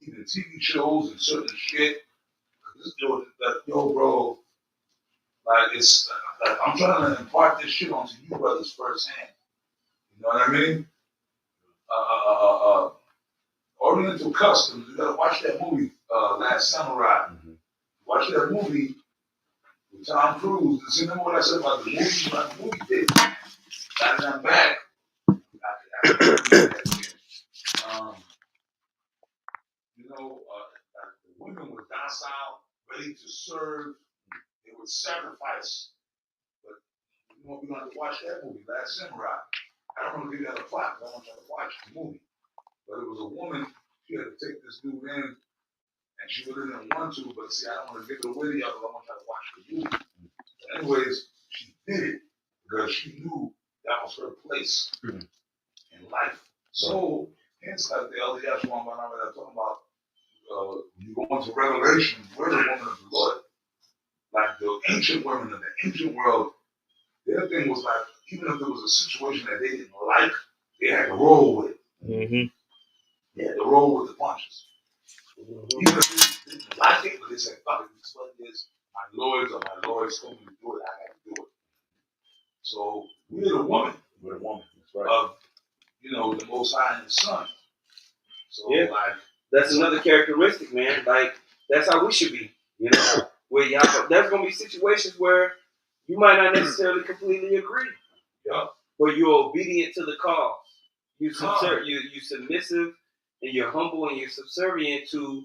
and even TV shows and certain shit. Yo, bro, like it's like I'm trying to impart this shit onto you brothers firsthand. You know what I mean? Oriental customs. You gotta watch that movie, Last Samurai. Watch that movie with Tom Cruise. And see, remember what I said about the movie did. Now I'm back. The women were docile, ready to serve. They would sacrifice. But we're going to watch that movie, Last Samurai. I don't want to give you that a plot, but I want you to watch the movie. But it was a woman, she had to take this dude in, and she really didn't want to, but see, I don't want to give it away to y'all, but I want y'all to watch the movie. But anyways, she did it because she knew that was her place in life. So, hence, like the elder Yeshua that I'm talking about, you go into Revelation, we're the woman of the Lord. Like the ancient women of the ancient world, Their thing was like, even if there was a situation that they didn't like, they had to roll with it. Mm-hmm. They had to roll with the punches. Even if they didn't like it, but they said, fuck it, this is what it is. My lawyers told me to do it, I got to do it. So we're the woman. We're the woman. That's right. Of, the Most High and the Son. So, Yeah. That's another characteristic, man. Like, that's how we should be. Where y'all, there's going to be situations where you might not necessarily completely agree. Yeah. But you're obedient to the cause. You're submissive, and you're humble, and you're subservient to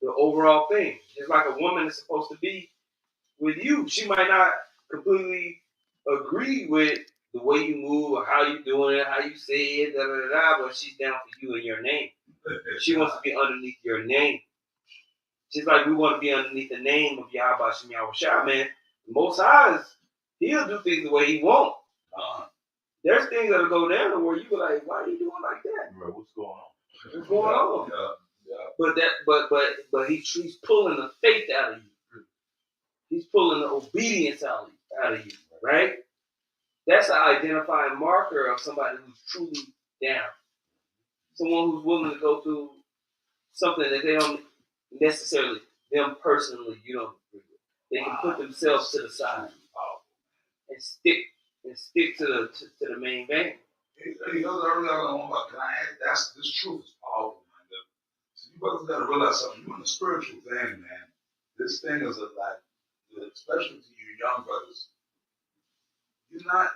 the overall thing. Just like a woman is supposed to be with you. She might not completely agree with the way you move or how you doing it, how you say it, but she's down for you and your name. She wants to be underneath your name. Just like we want to be underneath the name of Yahweh Shem Yahweh Shah, man. The Most High, he'll do things the way he wants. There's things that'll go down where you be like, why are you doing like that? Bro, what's going on? What's going on? Yeah. But he's pulling the faith out of you. He's pulling the obedience out of you, right? That's an identifying marker of somebody who's truly down. Someone who's willing to go through something that they don't necessarily, them personally, you don't agree with. They can put themselves to the side and stick to the main vein. Hey, can I add? This truth is powerful, man. So you brothers got to realize something. You're in a spiritual thing, man. This thing is especially to you young brothers. You're not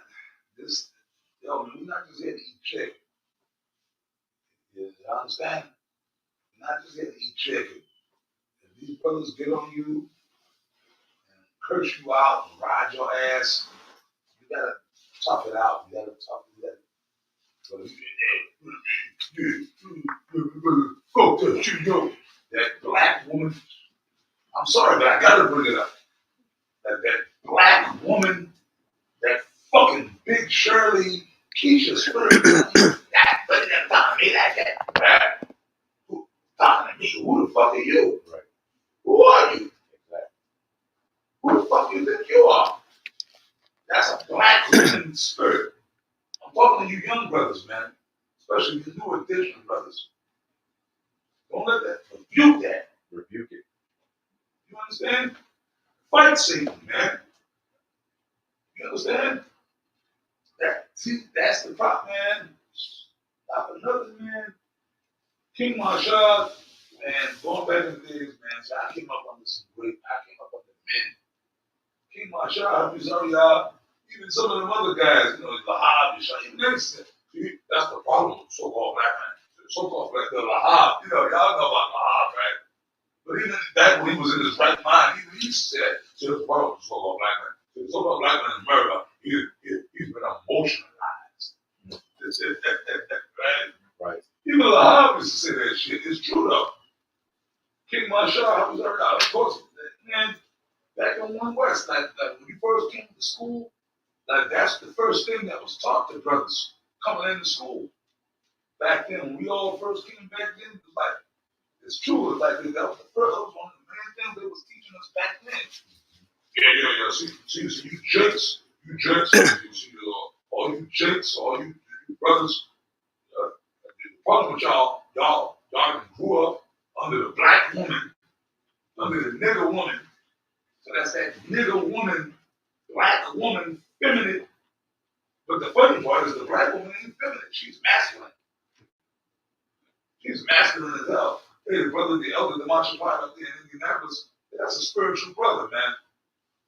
we're not just here to eat chicken. You understand? We're not just here to eat chicken. If these brothers get on you and curse you out and ride your ass, you gotta tough it out. You gotta tough it out. Fuck that shit, yo. That black woman. I'm sorry, but I gotta bring it up. That black woman, that fucking Big Shirley, Keisha Spirit. That talking to me like that. Who talking to me? Who the fuck are you? Right. Who are you? Exactly. Who the fuck you think you are? That's a black woman spirit. I'm talking to you young brothers, man. Especially the new edition brothers. Don't let that rebuke that. Rebuke it. You understand? Fight Satan, man. You understand? That's the problem, man. Not for nothing, man. King Marshall, man, going back in the days, man, so I came up under men. King Marshall, y'all, even some of them other guys, Lahab, even they said, that's the problem with so-called black man. So-called black, the Lahab, y'all know about Lahab, right? But even back when he was in his right mind, even he said, so the problem with so-called black man. The so-called black man in America, he's been emotionalized. Right. Even Lahab used to say that shit. It's true though. King Marshall, I was already out. Of course, man, back in One West, like when you first came to school, like that's the first thing that was taught to brothers coming into school. Back then, when we all first came back then, it was like, it's true, it was like that was one of the main things they was teaching us back then. Yeah. See, you jerks, all you jerks, all you brothers. The problem with y'all grew up under the black woman, under the nigger woman. So that's that nigger woman, black woman, feminine. But the funny part is the black woman ain't feminine. She's masculine. She's masculine as hell. Hey, the brother, the elder, the martial part up there in Indianapolis, that's a spiritual brother, man.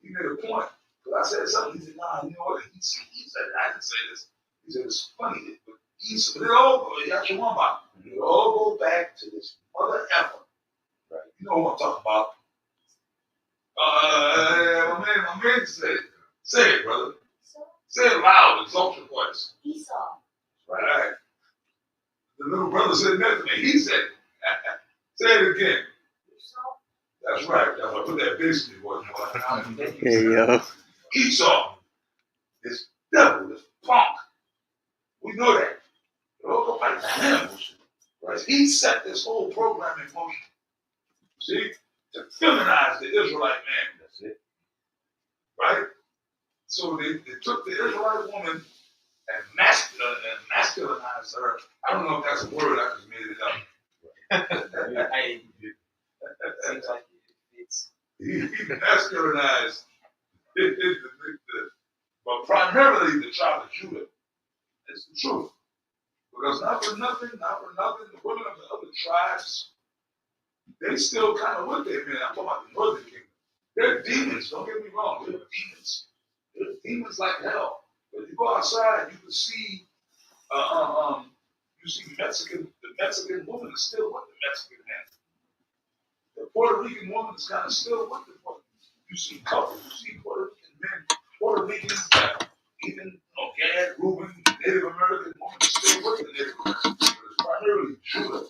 He made a point. Because I said something, he said, nah, you know what? He said, I didn't say this. He said, it's funny. But it all go back to this mother effer. Right. You know what I'm talking about. My man said it. Say it, brother. Say it loud, exalt your voice. Esau. Right. The little brother said next to me. He said it. Say it again. Esau. That's right. That's why I put that bass in your voice. Hey, yo. Esau. This devil, this punk. We know that. It all go back to him. Right? He set this whole program in motion. See? To feminize the Israelite man. That's it. Right? So they took the Israelite woman and masculinized her. I don't know if that's a word. I just made it up. Hey, seems like it's He masculinized, but primarily the tribe of Judah. It's the truth. Because not for nothing, the women of the other tribes, they still kind of with their men. I'm talking about the northern kingdom. They're demons, don't get me wrong. They're demons. They're demons like hell. But you go outside, you can see, the Mexican woman is still with the Mexican man. The Puerto Rican woman is kind of still with the Puerto Rican. You see couples, you see Puerto Rican men, Puerto Ricans that even Gad, Reuben, Native American woman is still with the Native American. But it's primarily Judah.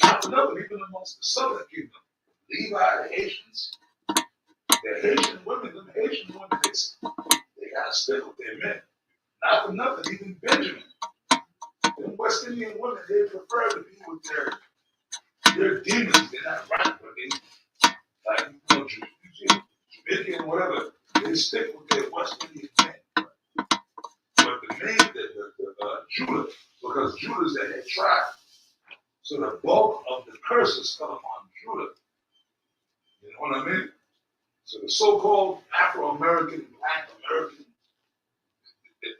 Not for nothing, even amongst the southern kingdom. Levi, the Haitians, the Haitian women, they gotta stick with their men. Not for nothing, even Benjamin. The West Indian women, they prefer to be with their demons. They're not right, but they, like, Jamaican, whatever, they stick with their West Indian men. But the main, Judah, because Judah's the head tribe. So the bulk of the curses come upon Judah. You know what I mean? So the so-called Afro-American, Black American,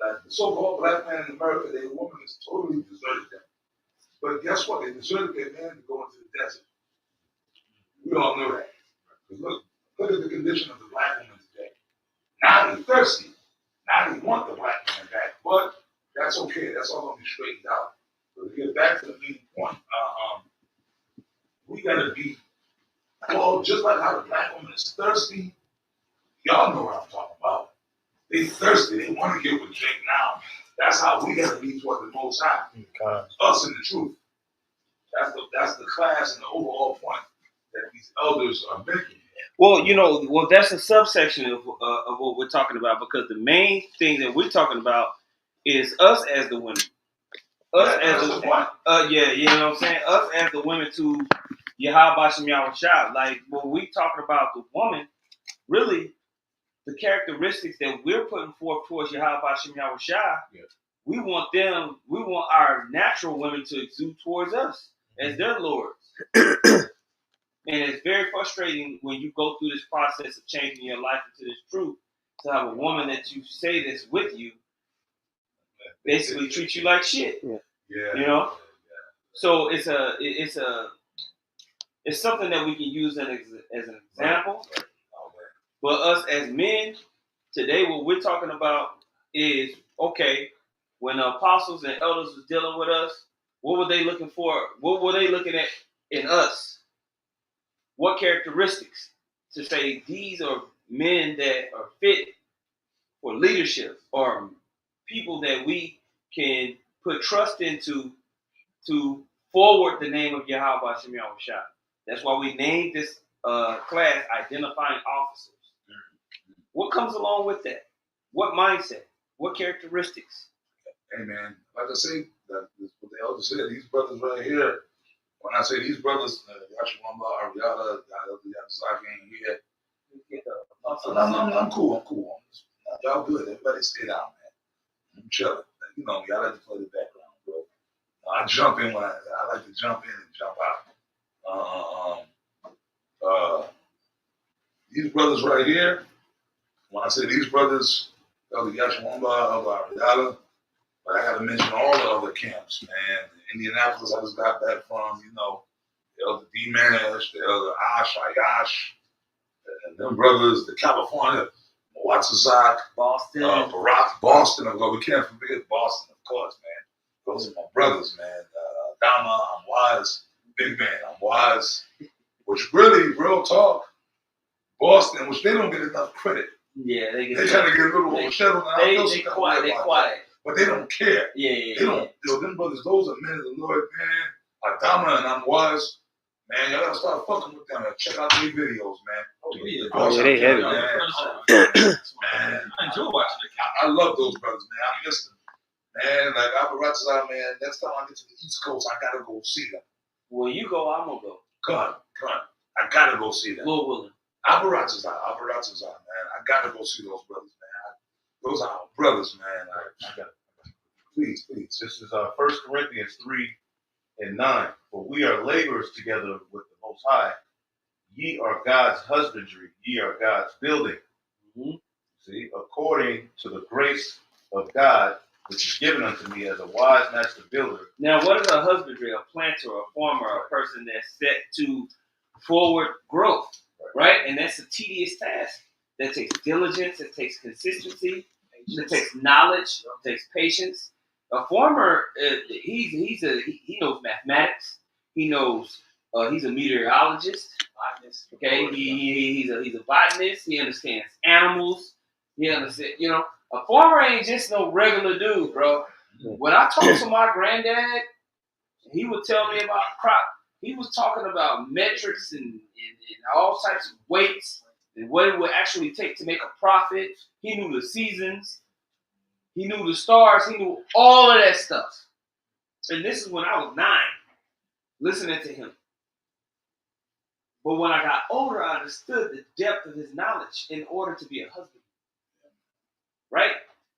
like the so-called black man in America, their woman has totally deserted them. But guess what? They deserted their man to go into the desert. We all know that. Look at the condition of the black woman today. Now they're thirsty. Now they want the black man back. But that's okay. That's all going to be straightened out. But to get back to the main point, we got to be, well, just like how the black woman is thirsty, y'all know what I'm talking about. They thirsty. They want to get with Jake now. That's how we got to be toward the Most High. Us in the truth. That's the class and the overall point that these elders are making. Well, that's a subsection of what we're talking about, because the main thing that we're talking about is us as the women. Us as the point. You know what I'm saying? Us as the women to Yahweh Shem Yahushua. Like, when we talking about the woman, really, the characteristics that we're putting forth towards Yahweh Shem Yahushua, we want our natural women to exude towards us as their lords. And it's very frustrating when you go through this process of changing your life into this truth, to have a woman that you say this with you basically treat you like shit. Yeah. You know? So it's something that we can use as an example. But us as men, today what we're talking about is, okay, when the apostles and elders was dealing with us, what were they looking for? What were they looking at in us? What characteristics to say these are men that are fit for leadership, or people that we can put trust into to forward the name of Yahweh Shem Yahushua. That's why we named this class Identifying Officers. What comes along with that? What mindset? What characteristics? Hey man, like I say, what the elder said, these brothers right here, when I say these brothers, Yashwamba, Ariada, Zaki ain't here. I'm cool. Y'all good. Everybody stay down, man. I'm chilling. You know me, I like to play the background, bro. I jump in when I like to jump in and jump out. These brothers right here, when I say these brothers, Elder Yashwamba, Elder Ariada, but I got to mention all the other camps, man. Indianapolis, I just got back from, the Elder D-Mash, the Elder Ayash, and them brothers, the California, Watsazak, Boston, Barack, Boston. We can't forget Boston, of course, man. Those are my brothers, man. Dama, I'm wise. Big man, I'm wise. Which really, real talk, Boston, which they don't get enough credit. Yeah, they kind of get a little overshadowed. They quiet. But they don't care. Yeah. They don't. Them brothers, those are men of the Lord, man. Adama and I'm wise. Man, y'all gotta start fucking with them and check out their videos, man. They heavy. Man. I enjoy watching the count. I love those brothers, man. I miss them. Man, like Appalachia, man, next time I get to the East Coast, I gotta go see them. When you go, I'm gonna go. Come on. I gotta go see them. Lord willing. Appalachia, man. I gotta go see those brothers, man. Those are our brothers, man. I got it. Please. This is 1 Corinthians 3:9. For we are laborers together with the Most High. Ye are God's husbandry. Ye are God's building. Mhm. See, according to the grace of God, which is given unto me as a wise master builder. Now, what is a husbandry? A planter, a farmer, a person that's set to forward growth, right? And that's a tedious task. That takes diligence. It takes consistency. It takes knowledge. It takes patience. A farmer, he knows mathematics. He knows. He's a meteorologist. Okay, he's a botanist. He understands animals. He understands. A farmer ain't just no regular dude, bro. When I talked to my granddad, he would tell me about crop. He was talking about metrics and all types of weights and what it would actually take to make a profit. He knew the seasons. He knew the stars. He knew all of that stuff. And this is when I was 9, listening to him. But when I got older, I understood the depth of his knowledge in order to be a husband. Right?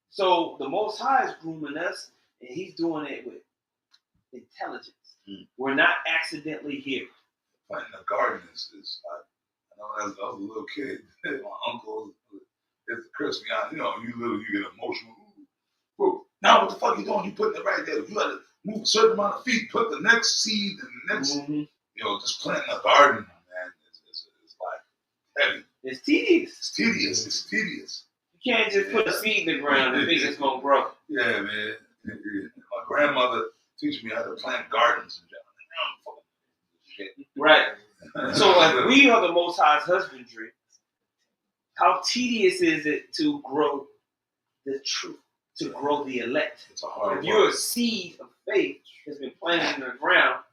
So the Most High is grooming us, and he's doing it with intelligence. We're not accidentally here. Planting a garden is I know as I was a little kid, my uncle used to curse me out. You get emotional. Ooh. Now what the fuck you doing? You putting it right there. You got to move a certain amount of feet, put the next seed and the next, just planting a garden, man, is like heavy. It's tedious. It's tedious. You can't just put a seed in the ground and think it's going to grow. Yeah, man. My grandmother teach me how to plant gardens and shit. Right. So if we are the Most High's husbandry, how tedious is it to grow the truth, to grow the elect? It's a hard If you're a seed of faith that's been planted in the ground,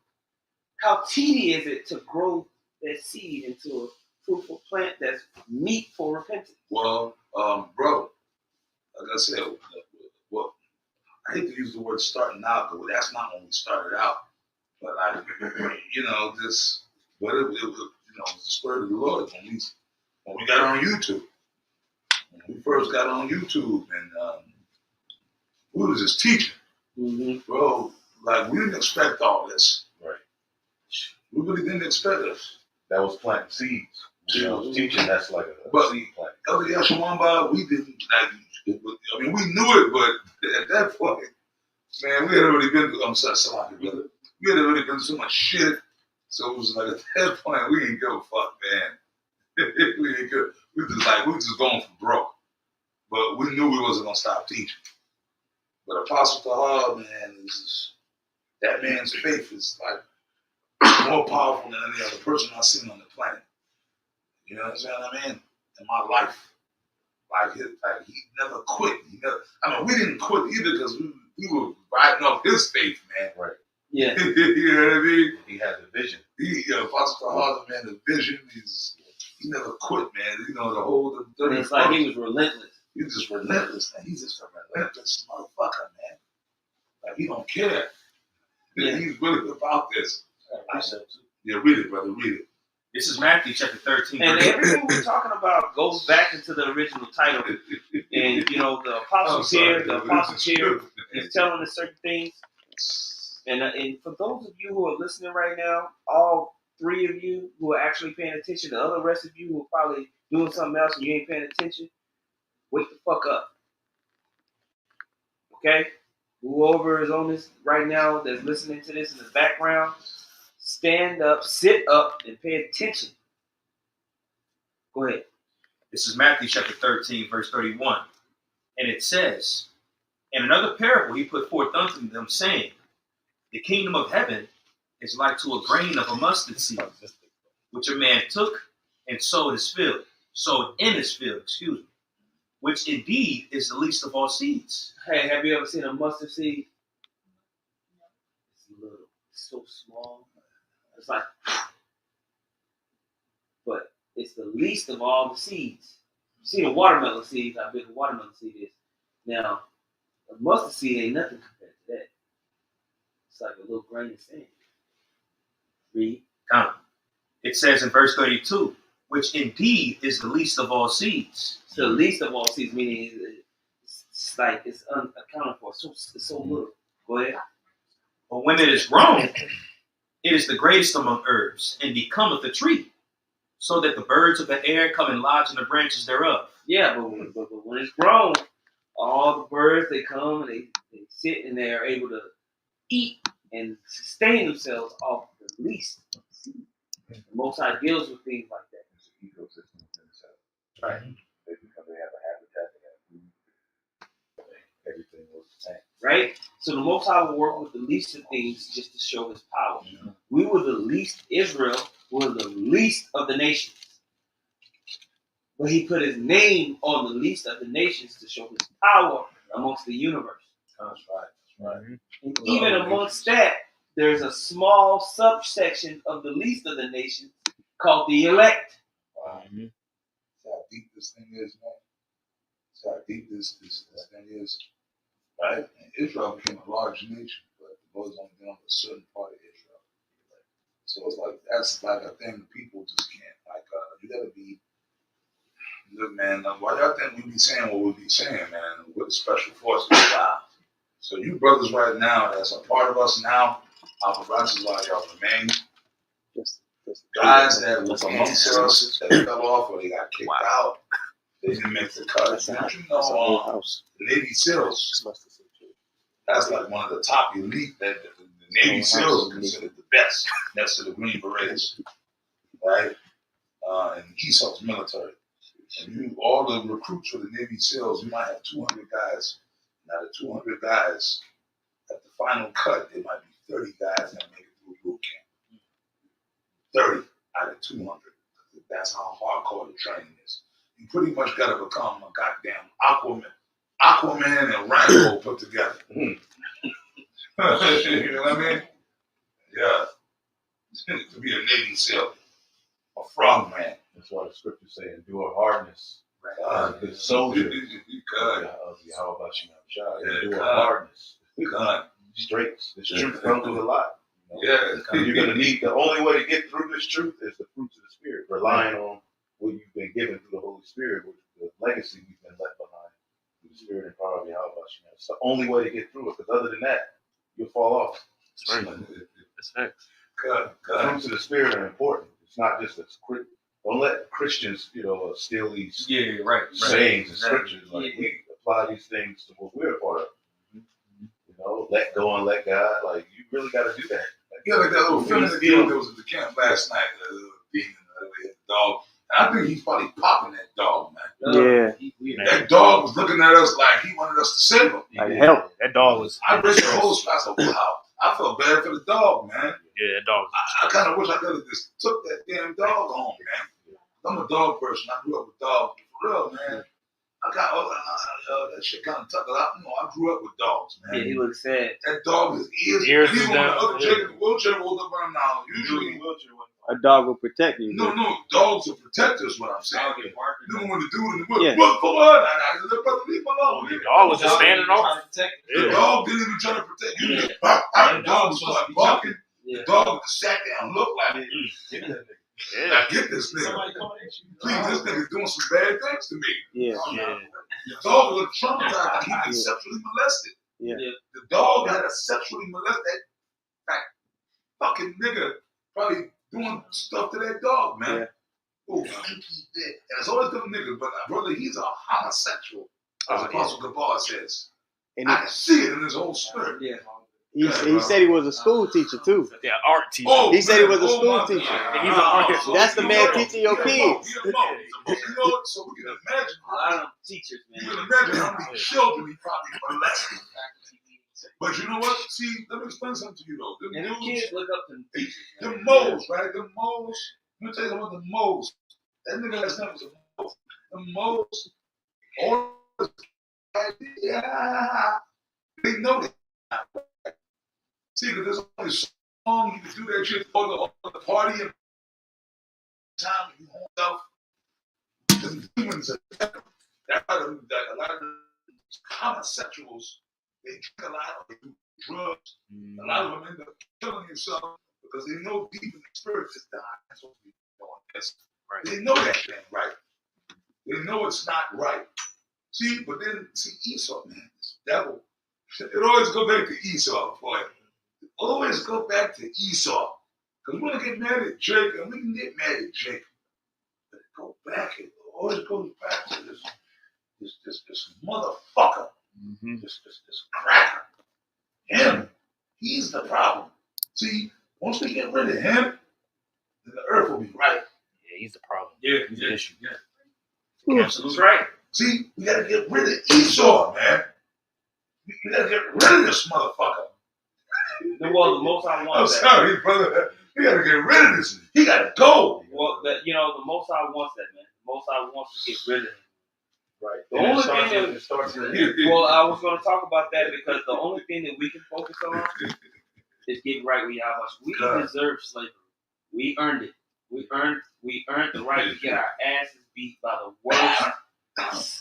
how tedious is it to grow that seed into a fruitful plant that's meat for repentance? Well, bro, like I said, well, I hate to use the word starting out, but that's not when we started out. But it was the spirit of the Lord when we got on YouTube. When we first got on YouTube, and we was just teaching, bro. Like we didn't expect all this. Right. We really didn't expect this. That was planting seeds. Teaching, that's like a seed plant. Elder Yashawamba, we didn't we knew it, but at that point, man, we had already been through. I'm sorry, brother. We had already been through so much shit. So it was like at that point, we didn't give a fuck, man. We didn't give. We was just going for broke. But we knew we wasn't gonna stop teaching. But Apostle Tahar, man, that man's faith is like more powerful than any other person I've seen on the planet. You know what I mean? In my life. Like he never quit. We didn't quit either because we were riding off his faith, man. Right. Yeah. You know what I mean? He had the vision. Apostle Tahar, man, the vision he never quit, man. The whole 30. It's like he was relentless. He's just relentless, man. He's just a relentless motherfucker, man. Like he don't care. Yeah. He's really about this. Yeah, read it, brother. Read it. This is Matthew chapter 13. And everything we're talking about goes back into the original title. And, the apostles here is telling us certain things. And for those of you who are listening right now, all 3 of you who are actually paying attention, the other rest of you who are probably doing something else and you ain't paying attention, wake the fuck up. Okay? Whoever is on this right now that's listening to this in the background, stand up, sit up, and pay attention. Go ahead. This is Matthew chapter 13, verse 31. And it says, "In another parable he put forth unto them, saying, The kingdom of heaven is like to a grain of a mustard seed, which a man took and sowed in his field, which indeed is the least of all seeds." Hey, have you ever seen a mustard seed? It's little. It's so small. It's like, but it's the least of all the seeds. You see a watermelon seed, how big a watermelon seed is. Now, a mustard seed ain't nothing compared to that. It's like a little grain of sand. Read. It says in verse 32, which indeed is the least of all seeds. So the least of all seeds, meaning It's like it's unaccounted for. It's so little. Go ahead. But when it is grown, it is the greatest among herbs, and becometh a tree, so that the birds of the air come and lodge in the branches thereof. Yeah, but when it's grown, all the birds they come and they sit and they are able to eat and sustain themselves off the least. The Most High deals with things like that. It's an ecosystem within itself. Right. Because they have a habitat, they have food, everything was the same. Right? So the Most High will work with the least of things just to show his power. We were the least, Israel were the least of the nations. But he put his name on the least of the nations to show his power amongst the universe. That's right. And even amongst that, there's a small subsection of the least of the nations called the elect. Wow. See how deep this thing is, man. See how deep this thing is, right? And Israel became a large nation, but the Lord's only dealing with a certain part of Israel. So it's like that's like a thing people just can't like. You gotta be. Look, man. Why y'all think we be saying what we be saying, man? We're the special forces. Wow. So you brothers right now, that's a part of us now. Our brothers are y'all remain. Guys that was amongst us that fell off or they got kicked out, they didn't make the cut. Don't you know, the Navy SEALs, that's like one of the top elite. That the Navy SEALs are considered the best next to the Green Berets, right? And ESO's military. And you, all the recruits for the Navy SEALs, you might have 200 guys. Now the 200 guys, at the final cut, there might be 30 guys that make it through boot camp. 30 out of 200. That's how hardcore the training is. You pretty much got to become a goddamn Aquaman and Rambo put together. You know what I mean? Yeah. To be a Navy SEAL, a frogman. That's why the scriptures say endure hardness. A good soldier of how about you endure hardness. Straights. This truth comes with a lot. Yeah. You're gonna need the only way to get through this truth is the fruits of the spirit, relying on what you've been given through the Holy Spirit, which is the legacy we've been left behind through the spirit and power of Yahweh. It's the only way to get through it, because other than that, you'll fall off. That's right. That's facts. The fruits of the spirit are important. It's not just a quick. Don't let Christians, steal these sayings and scriptures. Like we apply these things to what we're a part of. Let go and let God. Like you really got to do that. Like that little feminine dude that was at the camp last night, the little demon, the dog. And I think he's probably popping that dog, man. Yeah. That dog was looking at us like he wanted us to save him. Like help. That dog was. I read the whole spot. I said, wow. I felt bad for the dog, man. Yeah, that dog. I kind of wish I could have just took that damn dog home, man. I'm a dog person. I grew up with dogs. For real, man. I got that shit kind of tucked out. I grew up with dogs, man. Yeah, he looks sad. That dog, his ears is even when the other chick in the wheelchair rolled up on him now. Usually, A dog will protect you. no, dogs are protectors. What I'm saying. Even when the dude in the wheelchair, Yeah. come on, leave him alone. The dog was just standing off. The dog didn't even try to protect you. The dog was like barking. The dog just sat there and looked like, I get this nigga. Please, this nigga's doing some bad things to me. Yeah. The dog was traumatized. He been sexually molested. Yeah. The dog had a sexually molested. That fucking nigga probably doing stuff to that dog, man. Yeah. Oh, man. And it's always them niggas, but brother, he's a homosexual, as Apostle Gabar says. And I can see it in his whole spirit. Yeah. he said he was a school teacher too. Yeah, art teacher. He said he was a school teacher. He's an art. That's the man teaching your kids. So we can imagine. A lot of them teachers, man. You can imagine how many children he probably molested. But you know what? See, let me explain something to you though. And the kids look up to the teachers. The moles, right? The moles. Let me tell you about the moles. That nigga last name was a mole. The moles. All they know that. See, because there's only so long you can do that shit for the party and time you hold up. The demons are that's why a lot of homosexuals, they drink a lot, they do drugs. A lot of them end up killing themselves because they know deep in the spirit is dying. That's what we doing this. Right. They know that thing, right? They know it's not right. See, but then Esau, man, this devil. It always go back to Esau, boy. Always go back to Esau. Because we're going to get mad at Jacob, and we can get mad at Jacob. But it go back, it always goes back to this motherfucker. Mm-hmm. This cracker. Him. He's the problem. See, once we get rid of him, then the earth will be right. Yeah, he's the problem. Yeah, He's the issue. Yeah. That's right. See, we got to get rid of Esau, man. We got to get rid of this motherfucker. Well, the Most High I'm wants that. sorry, brother. We got to get rid of this. He got to go. Well, the Most High wants that, man. The Most High wants to get rid of him. Right. The And only it starts thing with- that- it starts with Well, I was going to talk about that because the only thing that we can focus on is getting right with Yahweh. We God. deserve slavery. We earned it. We earned the right to get our asses beat by the worst,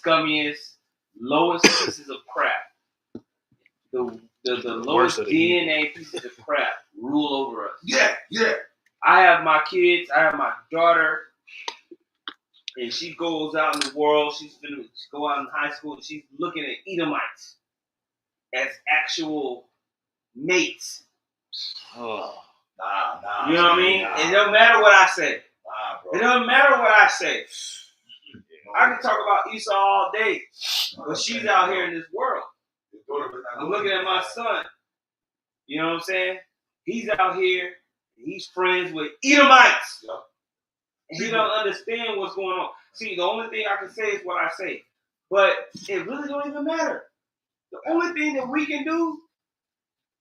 scummiest, lowest pieces of crap. The lowest of the DNA pieces of crap rule over us. Yeah. I have my kids. I have my daughter, and she goes out in the world. She's gonna go out in high school, and she's looking at Edomites as actual mates. Oh. Nah. You know what I mean? Nah, It don't matter what I say. nah, bro. It doesn't matter what I say. I can talk about Esau all day, but she's out here in this world. I'm looking at my son. You know what I'm saying? He's out here. And he's friends with Edomites. Yeah. And he don't understand what's going on. See, the only thing I can say is what I say. But it really don't even matter. The only thing that we can do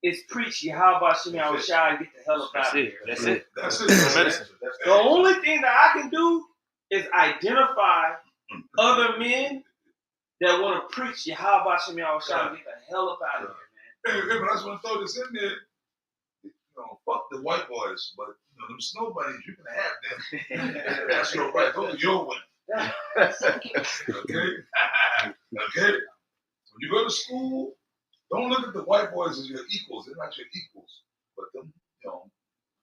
is preach Yahweh Shem Yahushua and get the hell up out of here. That's it. That's it. That's medicine. The only thing that I can do is identify other men that want to preach Yahweh Shem Yahushua and get the hell up out of here, man. Hey, but I just want to throw this in there. You know, fuck the white boys, but them snow bunnies, you can have them. That's your right. Those are your women. Okay? Okay? When you go to school, don't look at the white boys as your equals. They're not your equals. But them,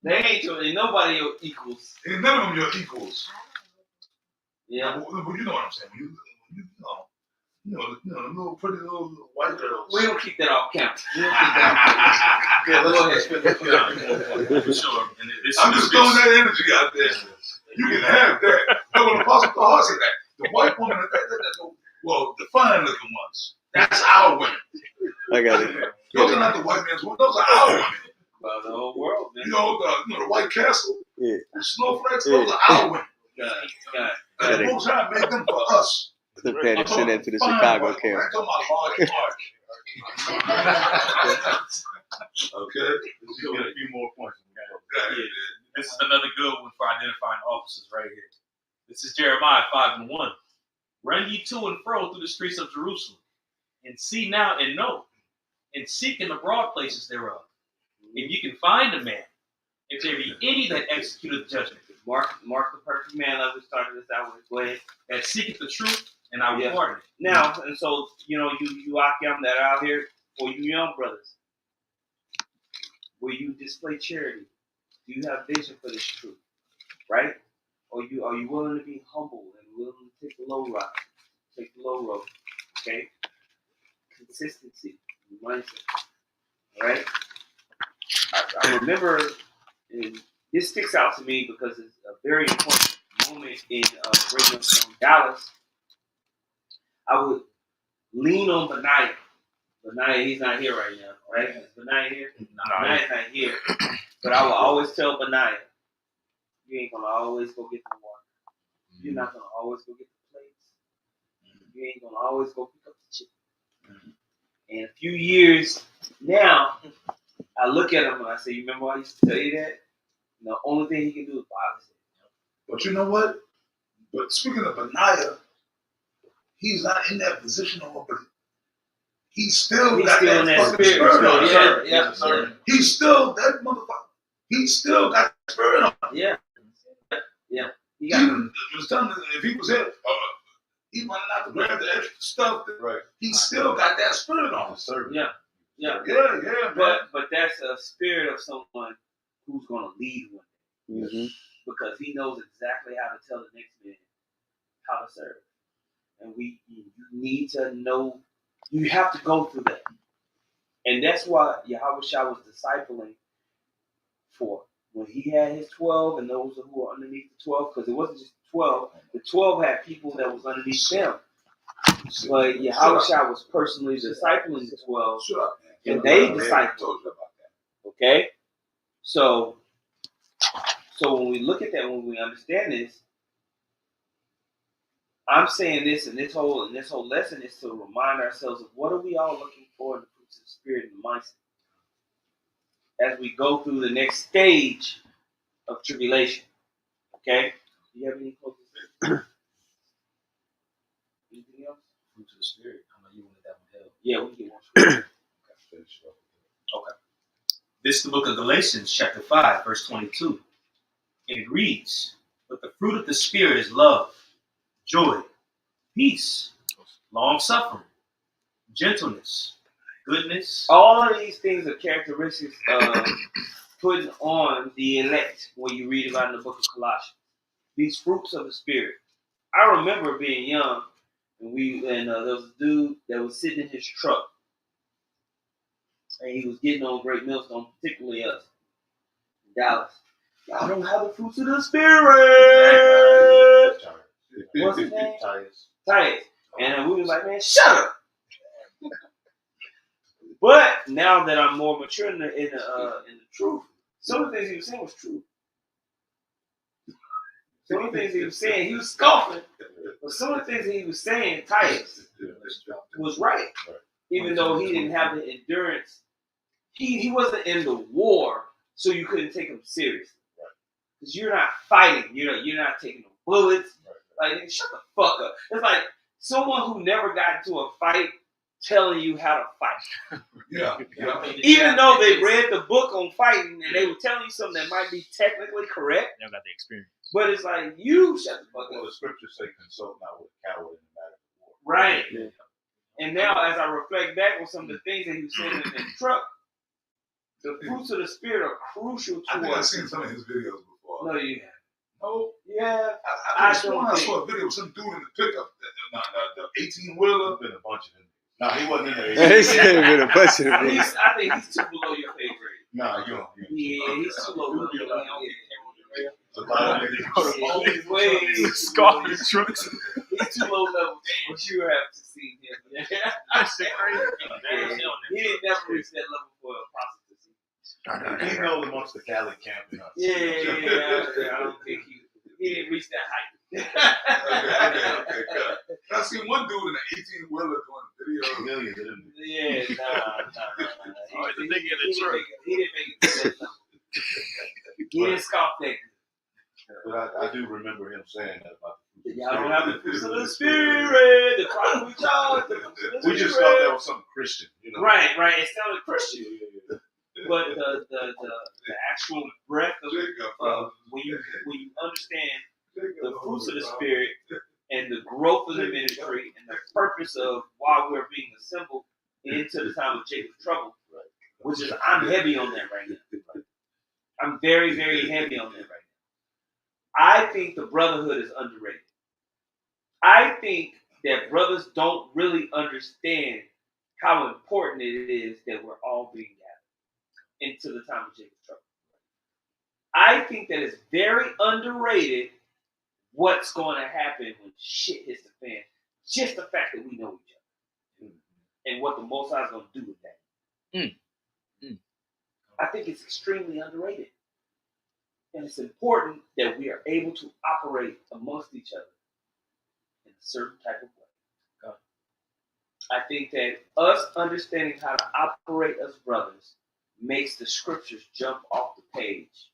They ain't nobody your equals. ain't none of them your equals. Yeah. But you know what I'm saying. You know, the little pretty little white girls. We don't keep that off camera. We don't keep that Yeah, Go let's ahead. For sure. And I'm just throwing that energy out there. You can have that. No, when Apostle Paul said that, the white woman, well, the fine looking ones, that's our women. I got it. Those are not the white man's women, those are our women. about the whole world, man. You know, the White Castle, Yeah. the snowflakes, those are our women. God. And the Most High made them for us. Clip that and send that to the Fine Chicago white women. camp. I ain't talking about large. Okay? Let's get a few more points. Yeah. This is another good one for identifying officers right here. This is Jeremiah 5:1. Run ye to and fro through the streets of Jerusalem, and see now and know, and seek in the broad places thereof. If you can find a man, if there be any that executeth judgment, Mark the perfect man, like we started this out with. Go ahead. that seeketh the truth, and I will Yeah. pardon it. Now, and so, you Akim that are out here, for you young brothers, will you display charity? Do you have vision for this truth? Right? Or are you willing to be humble and willing to take the low road? Take the low road. Okay? Consistency, mindset. Alright? I remember, and this sticks out to me because it's a very important moment in bringing us from Dallas. I would lean on Benaiah. Benaiah, he's not here right now, right? Is Benaiah here? Benaiah's not here. But I will always tell Benaiah, you ain't gonna always go get the water. You're not gonna always go get the plates. You ain't gonna always go pick up the chicken. And a few years now, I look at him and I say, you remember I used to tell you that? And the only thing he can do is box it. But you know what? But speaking of Benaiah, he's not in that position no more, but he's still got still that in that fucking spirit. spirit on him. Yeah. He's still that motherfucker. He's still got that spirit on him. Yeah. He got Just telling him, if he was here, he running out to grab the extra stuff. Right. He still got that spirit on him. Yeah. Yeah, man. But that's a spirit of someone who's gonna lead one day. Mm-hmm. Because he knows exactly how to tell the next man how to serve. And you need to know, you have to go through that. And that's why Yahweh Shah was discipling for when he had his 12 and those who were underneath the 12, because it wasn't just 12. The 12 had people that was underneath them. But Yahweh Shah was personally discipling the 12, and they discipled. Okay? So when we look at that, when we understand this, I'm saying this, and this whole lesson is to remind ourselves of what are we all looking for in the fruits of the Spirit and mindset as we go through the next stage of tribulation. Okay? Do you have any closing statements? Anything else? Fruit of the Spirit. I know you wanted that one held. Yeah, we can get one. Okay. This is the book of Galatians, chapter 5, verse 22. And it reads, "But the fruit of the Spirit is love, joy, peace, long-suffering, gentleness, goodness." All of these things are characteristics of putting on the elect when you read about in the book of Colossians. These fruits of the Spirit. I remember being young, and there was a dude that was sitting in his truck, and he was getting on Great Millstone, particularly us in Dallas. Y'all don't have the fruits of the Spirit. What's his name? Titus. And we was like, man, shut up. But now that I'm more mature in the truth, some of the things he was saying was true. Some of the things he was saying, he was scoffing, but some of the things he was saying, Titus, was right. Even though he didn't have the endurance, he wasn't in the war, so you couldn't take him seriously. Because you're not fighting, you're not taking the bullets. Like, shut the fuck up. It's like someone who never got into a fight telling you how to fight. Yeah. Even though they read the book on fighting and they were telling you something that might be technically correct. Never got the experience. But it's like, you shut the fuck Well, up. the scriptures say consult not with a coward in the matter of war. Right. Yeah. And now as I reflect back on some of the things that he was saying in the truck, the fruits of the Spirit are crucial to I think I've us. seen some of his videos before. No, you haven't. No. Yeah. I saw a video of some dude in the pickup, the 18-wheeler. There's been a bunch of them. No, he wasn't in there. He's been a bunch of them. I think he's too below your pay grade. No, you don't. Yeah, he's too low. It's a lot of niggas. He's way Scarlet trucks. He's too low level. But you have to see him. Yeah. That's crazy. He didn't never reach that level for prostitution. He knows amongst the Cali camp. Yeah. I don't think he didn't reach that height. Okay. I seen one dude in an 18-wheeler doing a video. Millions of them. Yeah, nah. The nigga in the truck. He didn't make it to that level. He didn't scoff that. But I do remember him saying that about the fruits of the Y'all don't Spirit. have the fruits of the Spirit. The prodigal child. We just thought that was something Christian, you know. Right. It sounded Christian. But the actual breath of when you understand the fruits of the Spirit and the growth of the ministry and the purpose of why we're being assembled into the time of Jacob's trouble, which is I'm heavy on that right now. I'm very, very heavy on that right now. I think the brotherhood is underrated. I think that brothers don't really understand how important it is that we're all being gathered into the time of Jacob's trouble. I think that it's very underrated what's going to happen when shit hits the fan. Just the fact that we know each other. And what the Most High is going to do with that. I think it's extremely underrated. And it's important that we are able to operate amongst each other in a certain type of way. I think that us understanding how to operate as brothers makes the scriptures jump off the page.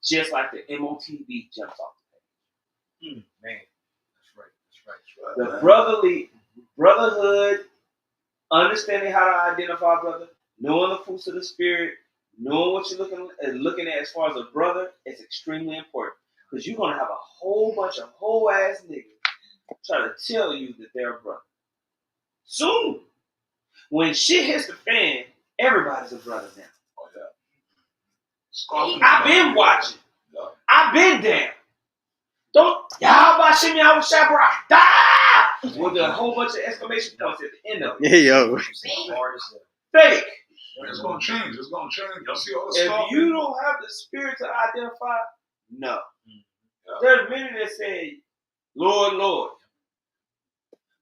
Just like the MOTV jumps off the page. Man, that's right. The brotherhood, understanding how to identify brother, knowing the fruits of the Spirit, knowing what you're looking at as far as a brother is extremely important. Because you're going to have a whole bunch of whole-ass niggas try to tell you that they're a brother. Soon, when shit hits the fan, everybody's a brother now. I've been watching. I've been down. Don't Yahweh Shem Yahweh Shabra die with a whole bunch of exclamation points at the end of it. Yeah, yo. Fake. It's gonna change. It's gonna change. You'll see all the If stuff. you don't have the spirit to identify, no. There's many that say, Lord, Lord.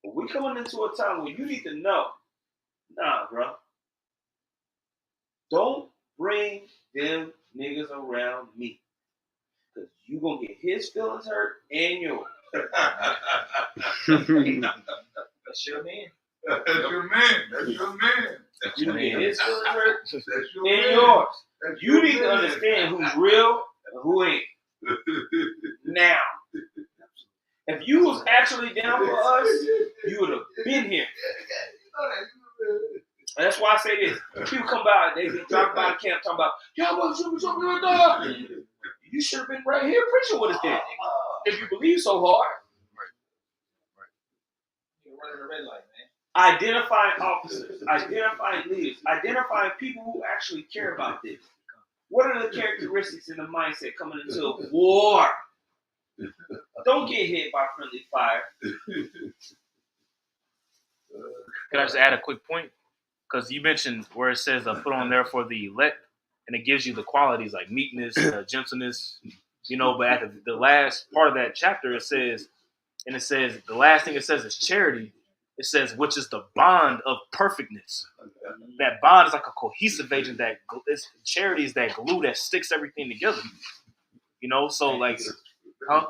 But we're coming into a time where you need to know. Nah, bro. Don't bring them niggas around me. Because you're going to get his feelings hurt and yours. That's your man. That's your man. That's your man. You're going to get his feelings hurt That's your and man. yours. That's You your need to man. understand who's real and who ain't. Now. If you was actually down for us, you would have been here. And that's why I say this. People come by, they be dropping by the camp talking about, y'all you should have been right here preaching with us then. If you believe so hard. You're running a red light, man. Identifying officers, identifying leaders, identifying people who actually care about this. What are the characteristics in the mindset coming into a war? Don't get hit by friendly fire. Can I just add a quick point? Because you mentioned where it says put on there for the elect, and it gives you the qualities like meekness, gentleness, but at the last part of that chapter, it says the last thing it says is charity. It says, which is the bond of perfectness. That bond is like a cohesive agent charity is that glue that sticks everything together. So like, huh?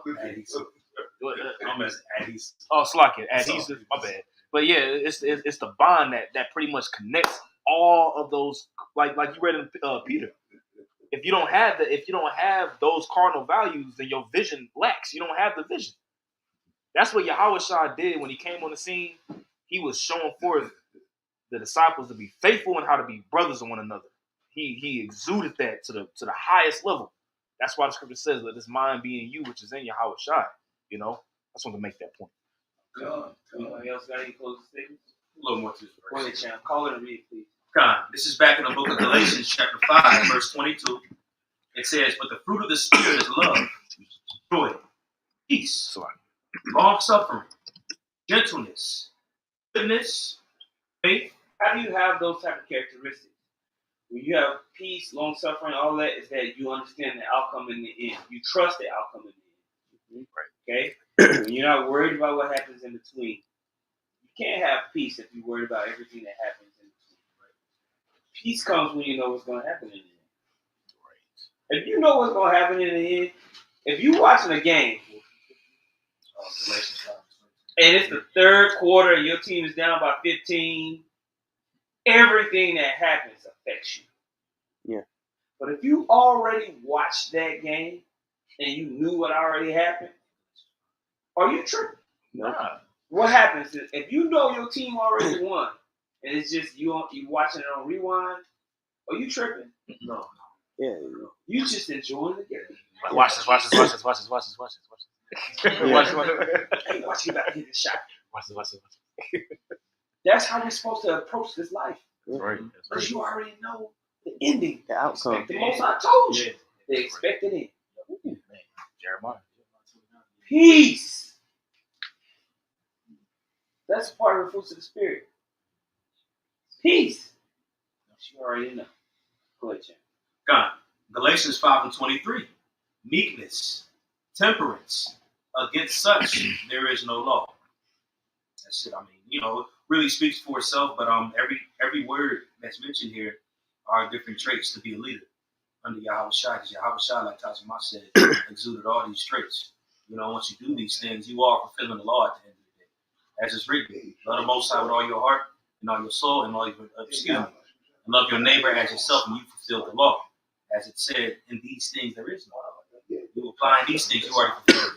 Oh, Slack it. Adhesive. My bad. But yeah, it's the bond that pretty much connects all of those, like you read in Peter. If you don't have those cardinal values, then your vision lacks. You don't have the vision. That's what Yahweh Shah did when he came on the scene. He was showing forth the disciples to be faithful and how to be brothers of one another. He exuded that to the highest level. That's why the scripture says, "Let this mind be in you, which is in Yahweh Shah." I just want to make that point. Anybody else got any closing statements? A little more to this Go ahead, Champ. Call it and read, please. God, this is back in the book of Galatians, chapter 5, verse 22. It says, "But the fruit of the Spirit is love, joy, peace, long-suffering, gentleness, goodness, faith." How do you have those type of characteristics? When you have peace, long-suffering, all that, is that you understand the outcome in the end. You trust the outcome in the end. Okay? When you're not worried about what happens in between. You can't have peace if you're worried about everything that happens in between. Right? Peace comes when you know what's going to happen in the end. Right. If you know what's going to happen in the end, if you're watching a game, and it's the third quarter and your team is down by 15, everything that happens affects you. Yeah. But if you already watched that game and you knew what already happened, are you tripping? No. What happens is if you know your team already won and it's just you watching it on rewind, are you tripping? No. Yeah. You just enjoying the game. Watch this. Hey, watch you about to hit the shot. Watch this. That's how we're supposed to approach this life. Right. Because you already know the ending. The outcome. The most I told you. The expected end. Jeremiah. Peace. That's part of the fruits of the Spirit. Peace. You already know. Go ahead, Jim. God, Galatians 5 and 23. Meekness, temperance. Against such there is no law. That's it. It really speaks for itself, but every word that's mentioned here are different traits to be a leader under Yahweh Shai. Because Yahweh Shai, like Tazama said, exuded all these traits. Once you do these things, you are fulfilling the law at the end of the day. As it's written, love the Most High with all your heart and all your soul and all your, and love your neighbor as yourself, and you fulfill the law. As it said, in these things there is no law. You apply these things, you already fulfill it.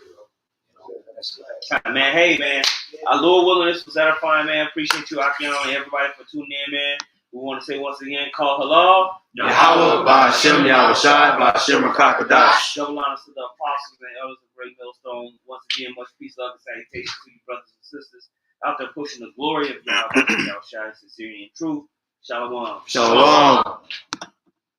Man, hey, man. Our Lord willing, this was edifying, man. Appreciate you, Akion, and everybody for tuning in, man. We want to say once again, call hello. Yahweh, Ba'Shem, Yahweh Shai, Ba'Shem, Rakakadash. Double honors to the apostles and elders of Great Millstone. Once again, much peace, love, and salutation to you, brothers and sisters out there pushing the glory of Yahweh Shai, sincerity and truth. Shalom. Shalom.